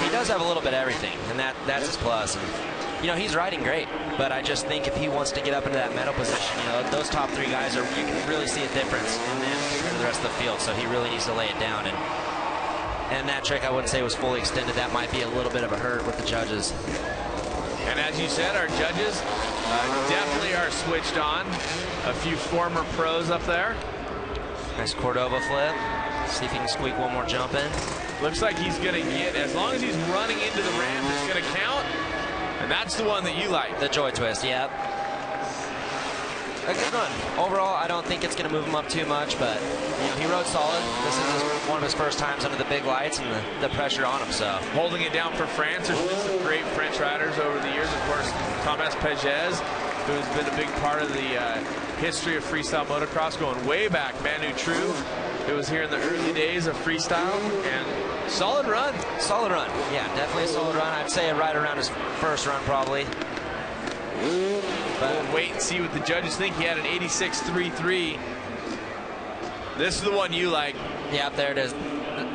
He does have a little bit of everything, and that's his plus. And, you know, he's riding great, but I just think if he wants to get up into that medal position, you know, those top 3 guys you can really see a difference in them compared to the rest of the field. So he really needs to lay it down. And that trick I wouldn't say was fully extended. That might be a little bit of a hurt with the judges. And as you said, our judges definitely are switched on. A few former pros up there. Nice Cordova flip. See if he can squeak one more jump in. Looks like he's going to get, as long as he's running into the ramp, it's going to count. And that's the one that you like. The joy twist, yeah. A good run. Overall, I don't think it's going to move him up too much, but you know, he rode solid. This is one of his first times under the big lights and the pressure on him. So holding it down for France. There's been some great French riders over the years. Of course, Thomas Pagès, who's been a big part of the history of freestyle motocross, going way back. Manu True, who was here in the early days of freestyle, and solid run. Solid run. Yeah, definitely a solid run. I'd say right around his first run, probably. But we'll wait and see what the judges think. He had an 86.33. This is the one you like. Yeah, there it is.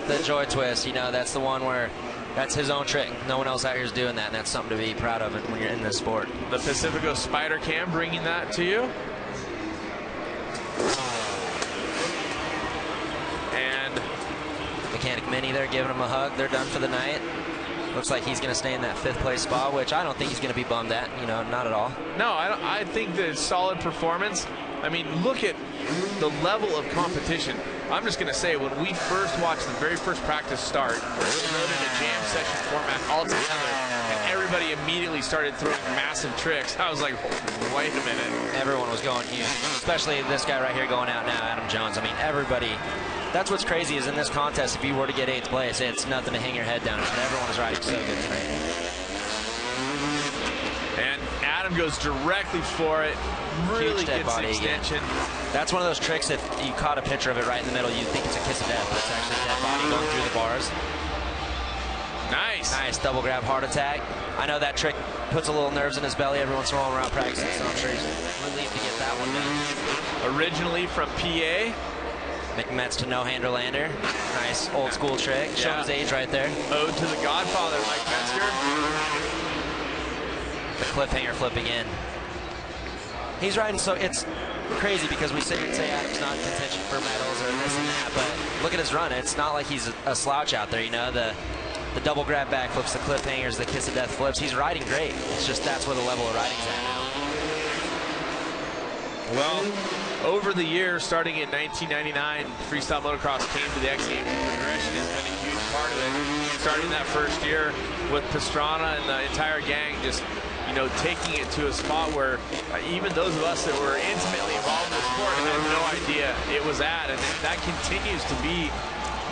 The joy twist. You know, that's the one where that's his own trick. No one else out here is doing that, and that's something to be proud of when you're in this sport. The Pacifico Spider Cam bringing that to you. And Mechanic Mini there giving him a hug. They're done for the night. Looks like he's going to stay in that 5th place spot, which I don't think he's going to be bummed at. You know, not at all. No, I think that it's solid performance. I mean, look at the level of competition. I'm just going to say, when we first watched the very first practice start, we loaded a jam session format all together, and everybody immediately started throwing massive tricks. I was like, wait a minute. Everyone was going huge, especially this guy right here going out now, Adam Jones. I mean, everybody that's what's crazy is in this contest, if you were to get 8th place, it's nothing to hang your head down about. Everyone is riding so good tonight. And Adam goes directly for it. Really Huge dead gets body extension. Again. That's one of those tricks, if you caught a picture of it right in the middle, you'd think it's a kiss of death, but it's actually a dead body going through the bars. Nice. Nice double grab heart attack. I know that trick puts a little nerves in his belly every once in a while around practicing, so I'm sure he's relieved to get that one done. Originally from PA. McMets to no-hander lander. Nice old school trick. Showing his age right there. Ode to the Godfather, Mike Metzger. The cliffhanger flip again. He's riding, so it's crazy because we say Adam's not in contention for medals or this and that, but look at his run. It's not like he's a slouch out there, you know. The double grab backflips, the cliffhangers, the kiss of death flips. He's riding great. It's just that's where the level of riding's at now. Well, over the years, starting in 1999, freestyle motocross came to the X Games. Progression has been a huge part of it. Starting that first year with Pastrana and the entire gang, just taking it to a spot where even those of us that were intimately involved in the sport had no idea it was at, and that continues to be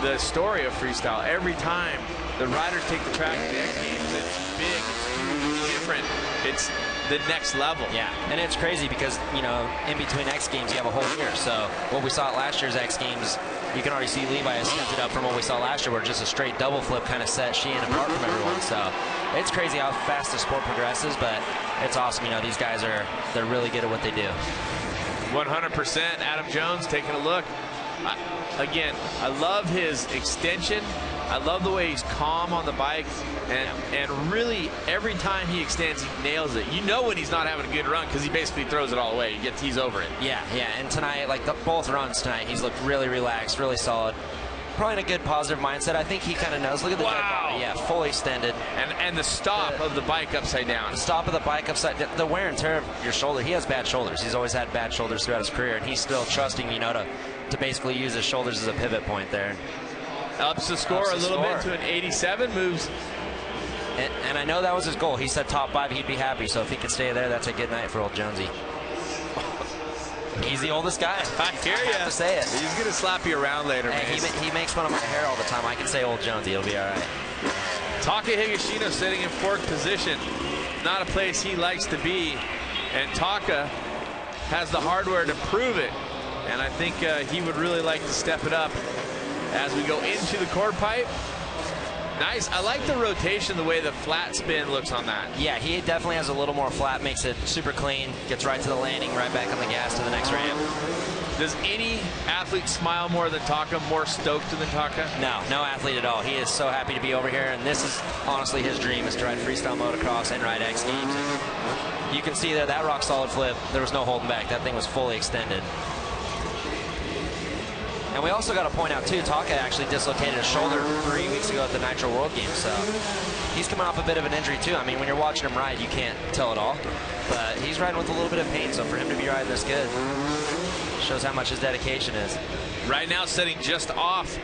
the story of freestyle. Every time the riders take the track to the X Games, it's big, it's different, it's the next level. Yeah, and it's crazy because, in between X Games, you have a whole year. So what we saw at last year's X Games, you can already see Levi has stepped it up from what we saw last year, where just a straight double flip kind of set Sheehan apart from everyone. So it's crazy how fast the sport progresses, but it's awesome. These guys they're really good at what they do. 100%. Adam Jones taking a look. Again, I love his extension. I love the way he's calm on the bike, and really every time he extends, he nails it. You know when he's not having a good run because he basically throws it all away. He's over it. Yeah. And tonight, both runs tonight, he's looked really relaxed, really solid. Probably in a good positive mindset. I think he kind of knows. Look at the dead body. Yeah, fully extended. And the stop of the bike upside down. The stop of the bike upside down. The wear and tear of your shoulder. He has bad shoulders. He's always had bad shoulders throughout his career, and he's still trusting, to basically use his shoulders as a pivot point there. Ups the score a little bit to an 87, moves. And I know that was his goal. He said top 5, he'd be happy. So if he could stay there, that's a good night for old Jonesy. He's the oldest guy. I hear you. I have to say it. He's going to slap you around later, man. He makes fun of my hair all the time. I can say old Jonesy. It'll be all right. Taka Higashino sitting in 4th position. Not a place he likes to be. And Taka has the hardware to prove it. And I think he would really like to step it up as we go into the quarter pipe. Nice. I like the rotation, the way the flat spin looks on that. Yeah, he definitely has a little more flat, makes it super clean, gets right to the landing, right back on the gas to the next ramp. Does any athlete smile more than Taka, more stoked than Taka? No athlete at all. He is so happy to be over here, and this is honestly his dream, is to ride freestyle motocross and ride X Games. And you can see there, that rock solid flip, there was no holding back. That thing was fully extended. And we also got to point out, too, Taka actually dislocated his shoulder 3 weeks ago at the Nitro World Games. So he's coming off a bit of an injury, too. I mean, when you're watching him ride, you can't tell it all. But he's riding with a little bit of pain, so for him to be riding this good shows how much his dedication is. Right now, sitting just off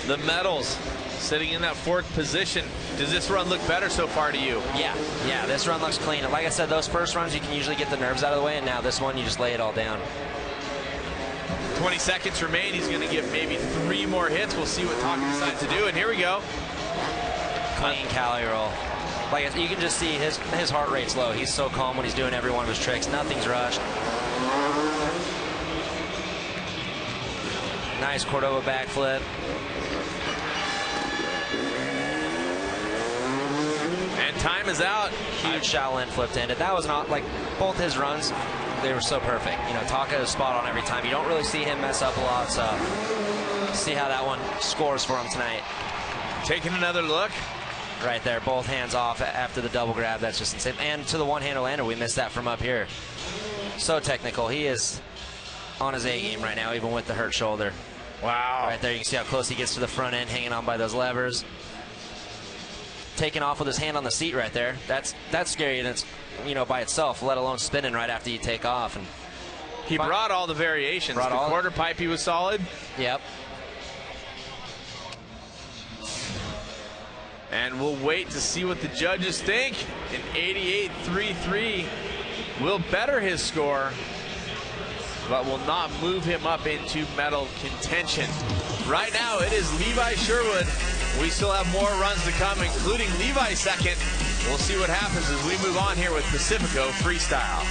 the medals, sitting in that 4th position. Does this run look better so far to you? Yeah, this run looks clean. And like I said, those first runs, you can usually get the nerves out of the way, and now this one, you just lay it all down. 20 seconds remain. He's going to give maybe 3 more hits. We'll see what Taka decides to do. And here we go. Clean calorie roll. Like you can just see his heart rate's low. He's so calm when he's doing every one of his tricks. Nothing's rushed. Nice Cordova backflip. And time is out. Huge Shaolin flip to end it. That was not like both his runs. They were so perfect. Taka is spot on every time. You don't really see him mess up a lot, so see how that one scores for him tonight. Taking another look. Right there, both hands off after the double grab. That's just insane. And to the one-hander lander, we missed that from up here. So technical. He is on his A game right now, even with the hurt shoulder. Wow. Right there, you can see how close he gets to the front end, hanging on by those levers. Taking off with his hand on the seat right there. That's scary, and it's by itself, let alone spinning right after you take off. And he brought all the variations. The quarter pipe, he was solid. Yep. And we'll wait to see what the judges think. An 88.33 will better his score. but will not move him up into medal contention. Right now, it is Levi Sherwood. We still have more runs to come, including Levi second. We'll see what happens as we move on here with Pacifico Freestyle.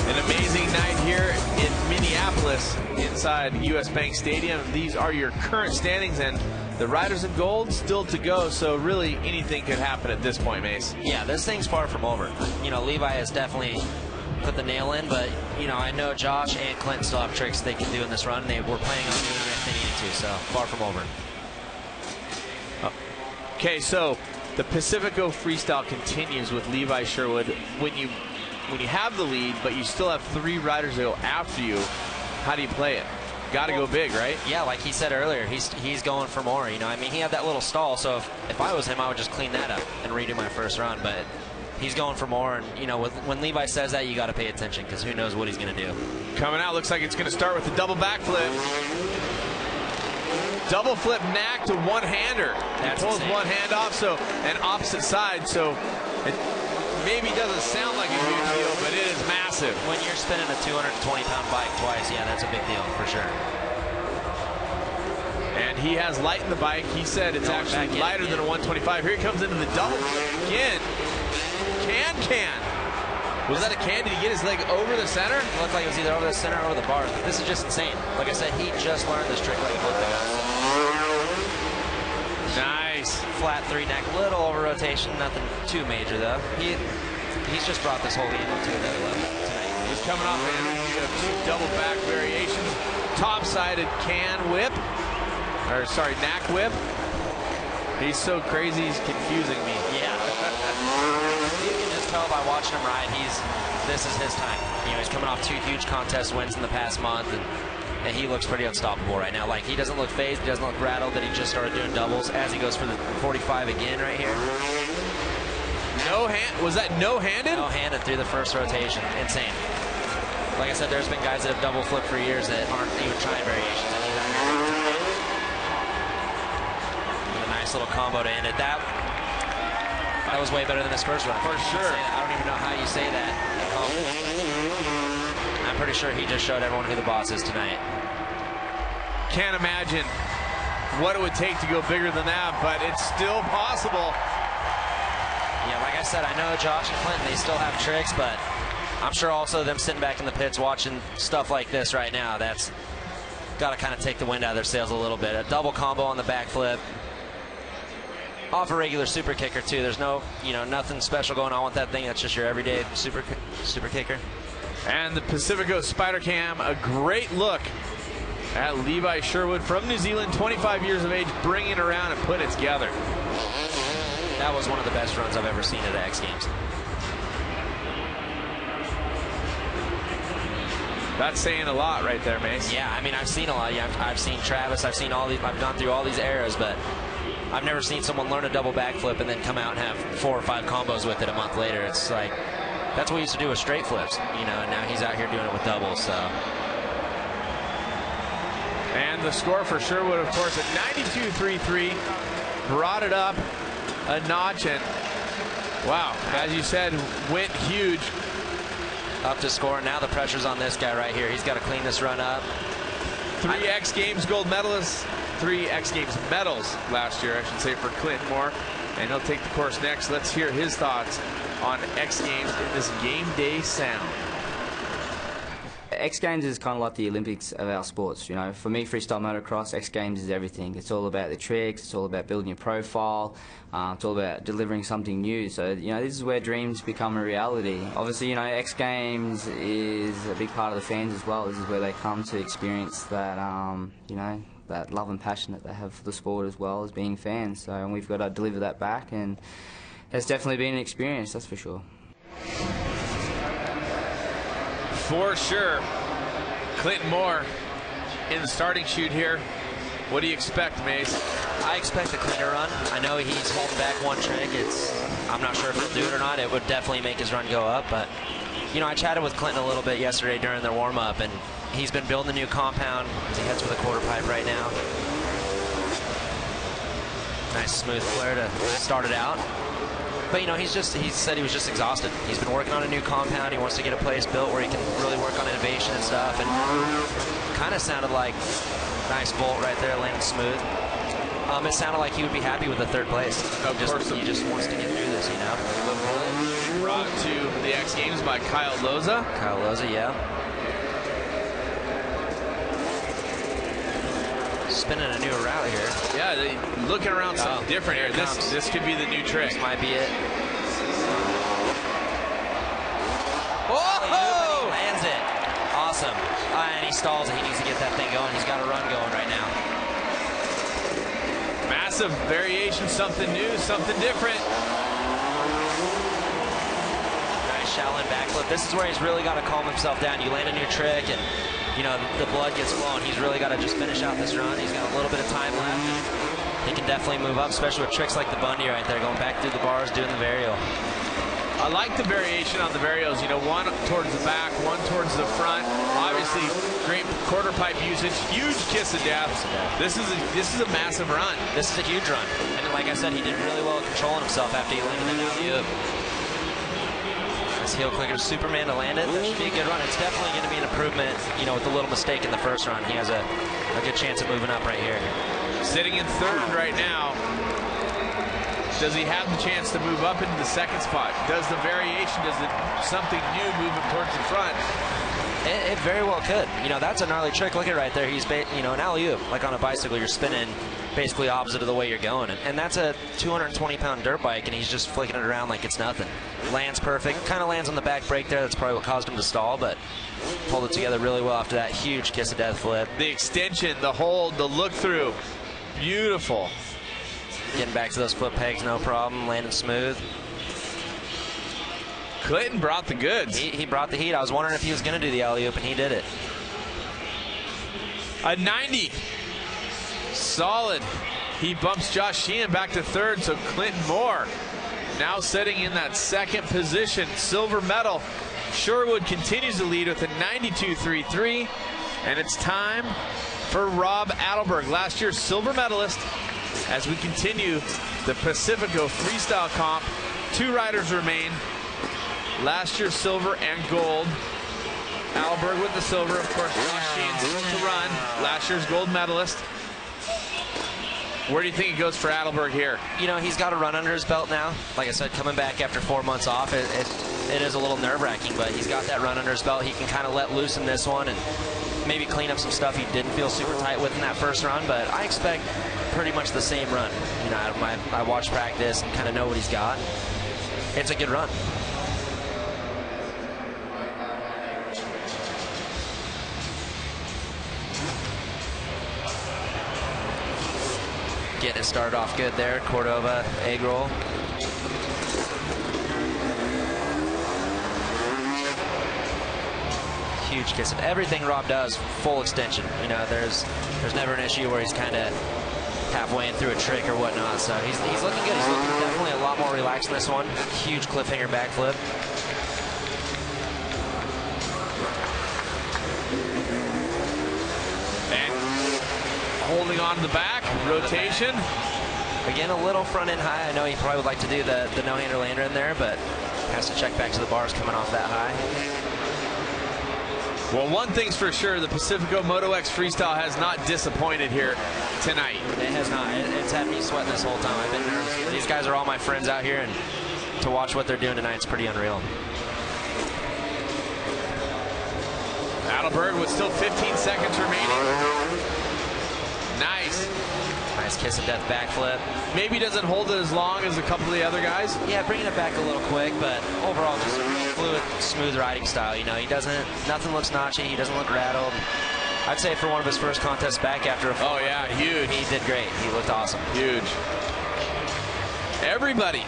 An amazing night here in Minneapolis inside US Bank Stadium. These are your current standings, and the riders in gold still to go, so really anything could happen at this point, Mace. Yeah, this thing's far from over. You know, Levi has definitely put the nail in, but, you know, I know Josh and Clinton still have tricks they can do in this run. They were planning on doing it if they needed to, so far from over. Okay, so the Pacifico Freestyle continues with Levi Sherwood. When you have the lead, but you still have 3 riders that go after you, how do you play it? Got to go big, right? Yeah, like he said earlier, he's going for more. You know, I mean, he had that little stall, so if I was him, I would just clean that up and redo my first run. But he's going for more, and you know, when Levi says that, you got to pay attention because who knows what he's going to do. Coming out, looks like it's going to start with the double backflip. Double flip knack to one-hander. He pulls insane. One hand off, so an opposite side, so it maybe doesn't sound like a huge deal, but it is massive. When you're spinning a 220-pound bike twice, yeah, that's a big deal for sure. And he has light in the bike. He said it's actually lighter than a 125. Here he comes into the double flip again. Can. Was that a can? Did he get his leg over the center? It looked like it was either over the center or the bars. This is just insane. Like I said, he just learned this trick like a month ago. Nice. Flat 3 neck, little over rotation, nothing too major though. He's just brought this whole game up to another level tonight. He's coming off of 2 double back variations. Top-sided can whip, or sorry, knack whip. He's so crazy, he's confusing me. Yeah. You can just tell by watching him ride, this is his time. You know, he's coming off 2 huge contest wins in the past month, and he looks pretty unstoppable right now. Like, he doesn't look phased, he doesn't look rattled that he just started doing doubles as he goes for the 45 again right here. Was that no-handed? No-handed through the first rotation. Insane. Like I said, there's been guys that have double flipped for years that aren't even trying variations. A nice little combo to end it. That was way better than his first run. For sure. I don't even know how you say that. I'm pretty sure he just showed everyone who the boss is tonight. Can't imagine what it would take to go bigger than that, but it's still possible. Yeah, like I said, I know Josh and Clinton, they still have tricks, but I'm sure also them sitting back in the pits watching stuff like this right now, that's got to kind of take the wind out of their sails a little bit. A double combo on the backflip. Off a regular super kicker too. There's no, nothing special going on with that thing. That's just your everyday super kicker. And the Pacifico Spider Cam, a great look at Levi Sherwood from New Zealand, 25 years of age, bringing it around and putting it together. That was one of the best runs I've ever seen at the X Games. That's saying a lot right there, Mace. Yeah, I mean, I've seen a lot. Yeah, I've seen Travis. I've seen all these. I've gone through all these eras, but I've never seen someone learn a double backflip and then come out and have 4 or 5 combos with it a month later. It's like, that's what we used to do with straight flips, and now he's out here doing it with doubles, so. And the score for Sherwood, of course, at 92.33, brought it up a notch, and wow, as you said, went huge. Up to score, and now the pressure's on this guy right here. He's got to clean this run up. 3 X Games gold medalists, 3 X Games medals last year, I should say, for Clinton Moore. And he'll take the course next. Let's hear his thoughts on X Games in this game day sound. X Games is kind of like the Olympics of our sports. For me, freestyle motocross, X Games is everything. It's all about the tricks. It's all about building your profile. It's all about delivering something new. So, this is where dreams become a reality. Obviously, X Games is a big part of the fans as well. This is where they come to experience that, that love and passion that they have for the sport as well as being fans. So, and we've got to deliver that back, and it's definitely been an experience, that's for sure. For sure. Clinton Moore in the starting chute here. What do you expect, Mace? I expect a cleaner run. I know he's holding back one trick. I'm not sure if he'll do it or not. It would definitely make his run go up, but I chatted with Clinton a little bit yesterday during their warm-up, and he's been building a new compound as he heads for the quarter pipe right now. Nice smooth flare to start it out. But, you know, he said he was just exhausted. He's been working on a new compound. He wants to get a place built where he can really work on innovation and stuff. And kind of sounded like nice vault right there, landing smooth. It sounded like he would be happy with the third place. He just wants to get through this, you know. Brought to the X Games by Kyle Loza. Kyle Loza, yeah. Spinning a new route here. Yeah, looking around something different here. This could be the new trick. This might be it. Oh! He lands it. Awesome. And he stalls it. He needs to get that thing going. He's got a run going right now. Massive variation, something new, something different. Nice shallow backflip. This is where he's really got to calm himself down. You land a new trick and, you know, the blood gets flowing. He's really got to just finish out this run. He's got a little bit of time left. He can definitely move up, especially with tricks like the Bundy right there, going back through the bars, doing the varial. I like the variation on the varials. You know, one towards the back, one towards the front. Obviously, great quarter pipe usage. Huge kiss of death. This is a massive run. This is a huge run. And like I said, he did really well controlling himself after he landed that alley-oop. Nice heel clicker Superman to land it. That should be a good run. It's definitely going to be an improvement, you know, with the little mistake in the first run. He has a good chance of moving up right here. Sitting in third right now. Does he have the chance to move up into the second spot? Does the variation, something new move him towards the front? It very well could. You know, that's a gnarly trick. Look at right there. He's, you know, an alley-oop. Like on a bicycle, you're spinning basically opposite of the way you're going. And that's a 220-pound dirt bike, and he's just flicking it around like it's nothing. Lands perfect. Kind of lands on the back brake there. That's probably what caused him to stall, but pulled it together really well after that huge kiss of death flip. The extension, the hold, the look-through. Beautiful. Getting back to those foot pegs, no problem. Landing smooth. Clinton brought the goods. He brought the heat. I was wondering if he was going to do the alley-oop, and he did it. A 90. Solid. He bumps Josh Sheehan back to third, so Clinton Moore now sitting in that second position. Silver medal. Sherwood continues to lead with a 92.33, and it's time for Rob Adelberg, last year's silver medalist, as we continue the Pacifico Freestyle Comp. 2 riders remain. Last year's silver and gold. Adelberg with the silver, of course. Josh Sheehan still to run. Last year's gold medalist. Where do you think it goes for Adelberg here? You know, he's got a run under his belt now. Like I said, coming back after 4 months off, it is a little nerve-wracking, but he's got that run under his belt. He can kind of let loose in this one and maybe clean up some stuff he didn't feel super tight with in that first run, but I expect pretty much the same run. You know, I watch practice and kind of know what he's got. It's a good run. Getting it started off good there. Cordova, egg roll. Huge kiss. Everything Rob does, full extension. You know, there's never an issue where he's kind of halfway in through a trick or whatnot. So he's looking good. He's looking definitely a lot more relaxed in this one. Huge cliffhanger backflip. Holding on to the back, rotation. Again, a little front end high. I know he probably would like to do the no-hander lander in there, but has to check back to the bars coming off that high. Well, one thing's for sure, the Pacifico Moto X Freestyle has not disappointed here tonight. It has not. It's had me sweating this whole time. I've been nervous. These guys are all my friends out here, and to watch what they're doing tonight is pretty unreal. Adelberg with still 15 seconds remaining. Nice. Nice kiss of death backflip. Maybe doesn't hold it as long as a couple of the other guys. Yeah, bringing it back a little quick, but overall just a real fluid, smooth riding style. You know, nothing looks notchy. He doesn't look rattled. I'd say for one of his first contests back after a full Oh yeah, huge. He did great. He looked awesome. Huge. Everybody's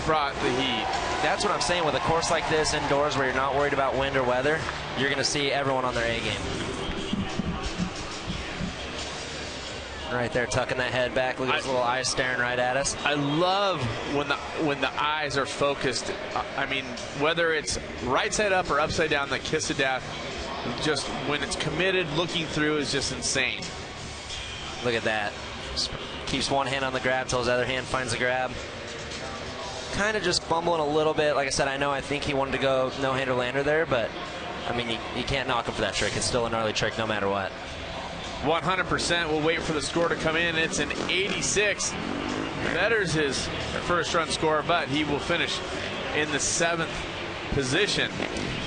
brought the heat. That's what I'm saying. With a course like this indoors where you're not worried about wind or weather, you're going to see everyone on their A game. Right there, tucking that head back. Look at his little eyes staring right at us. I love when the eyes are focused. I mean, whether it's right side up or upside down, the kiss of death, just when it's committed, looking through is just insane. Look at that. Just keeps one hand on the grab till his other hand finds the grab. kind of just bumbling a little bit. Like I said, I think he wanted to go no-hander lander there, but I mean, you can't knock him for that trick. It's still a gnarly trick no matter what. 100%. We'll wait for the score to come in. It's an 86. Betters his first run score, but he will finish in the 7th position.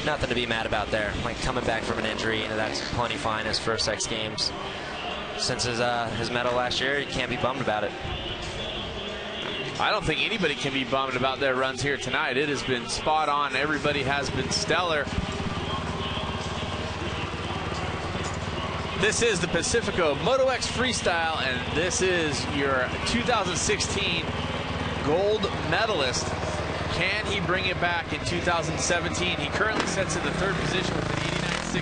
Nothing to be mad about there. Like, coming back from an injury, that's plenty fine. His first X Games since his medal last year. You can't be bummed about it. I don't think anybody can be bummed about their runs here tonight. It has been spot on. Everybody has been stellar. This is the Pacifico Moto X Freestyle, and this is your 2016 gold medalist. Can he bring it back in 2017? He currently sits in the 3rd position with an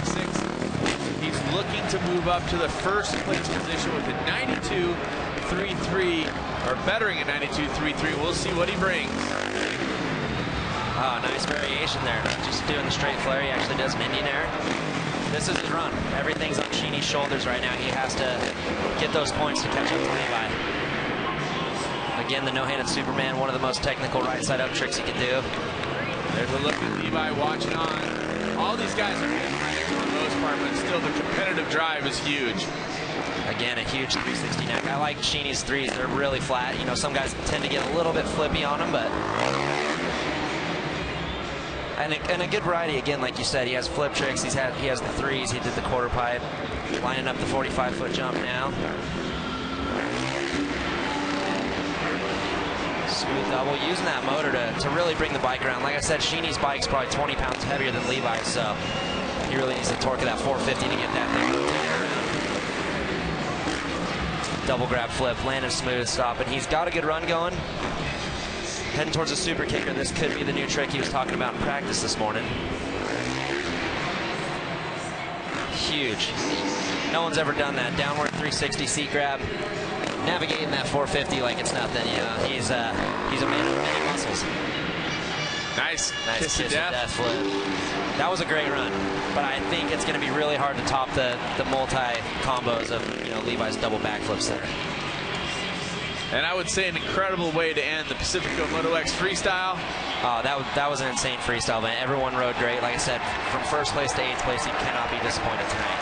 89.66. He's looking to move up to the 1st place position with a 92.33, or bettering a 92.33. We'll see what he brings. Oh, nice variation there. Not just doing the straight flare, he actually does an Indian air. This is his run. Everything's on Sheehan's shoulders right now. He has to get those points to catch up to Levi. Again, the no-handed Superman, one of the most technical right side up tricks he can do. There's a look at Levi watching on. All these guys are good for the most part, but still the competitive drive is huge. Again, a huge 360 neck. I like Sheehan's threes. They're really flat. You know, some guys tend to get a little bit flippy on them, but... And a good variety, again, like you said. He has flip tricks. He has the threes. He did the quarter pipe. Lining up the 45-foot jump now. Smooth double, using that motor to really bring the bike around. Like I said, Sheehan's bike's probably 20 pounds heavier than Levi's, so he really needs the torque of that 450 to get that thing. Double grab flip, landed smooth, stopping. He's got a good run going. Heading towards a super kicker. This could be the new trick he was talking about in practice this morning. Huge. No one's ever done that. Downward 360 seat grab. Navigating that 450 like it's nothing. You know, he's a man of many muscles. Nice kiss of death flip. That was a great run, but I think it's going to be really hard to top the multi combos of Levi's double backflips there. And I would say an incredible way to end the Pacifico Moto X Freestyle. Oh, that was an insane freestyle, man. Everyone rode great. Like I said, from 1st place to 8th place, you cannot be disappointed tonight.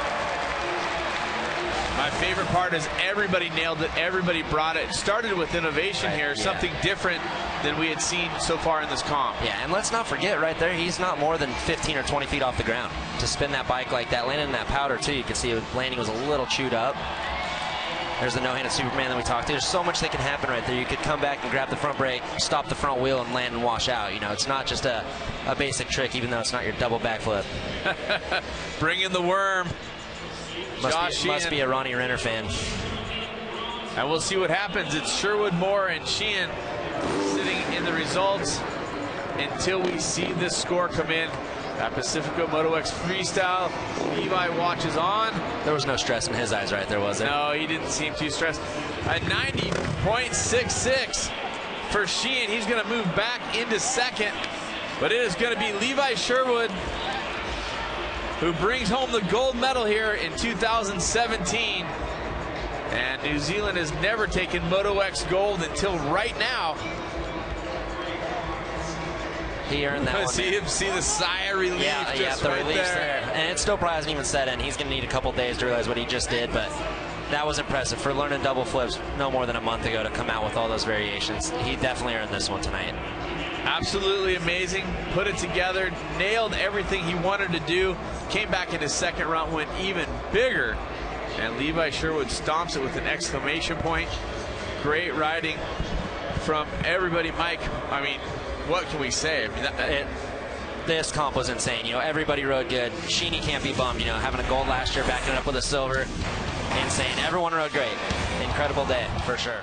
My favorite part is everybody nailed it. Everybody brought it. Started with innovation here, something different than we had seen so far in this comp. Yeah, and let's not forget right there, he's not more than 15 or 20 feet off the ground. To spin that bike like that, landing in that powder too, you can see landing was a little chewed up. There's the no-handed Superman that we talked to. There's so much that can happen right there. You could come back and grab the front brake, stop the front wheel, and land and wash out. You know, it's not just a basic trick, even though it's not your double backflip. Bring in the worm. Must be a Ronnie Renner fan. And we'll see what happens. It's Sherwood, Moore, and Sheehan sitting in the results until we see this score come in. That Pacifico Moto X Freestyle, Levi watches on. There was no stress in his eyes right there, was there? No, he didn't seem too stressed. A 90.66 for Sheehan. He's going to move back into 2nd, but it is going to be Levi Sherwood who brings home the gold medal here in 2017. And New Zealand has never taken Moto X gold until right now. He earned that one. See the sigh of relief. Yeah, the right relief's there. And it still probably hasn't even set in. He's going to need a couple days to realize what he just did, but that was impressive. For learning double flips no more than a month ago to come out with all those variations, he definitely earned this one tonight. Absolutely amazing. Put it together, nailed everything he wanted to do. Came back in his 2nd run, went even bigger. And Levi Sherwood stomps it with an exclamation point. Great riding from everybody. Mike, I mean, what can we say? I mean, this comp was insane. You know, everybody rode good. Sheehan can't be bummed. You know, having a gold last year, backing it up with a silver. Insane. Everyone rode great. Incredible day, for sure.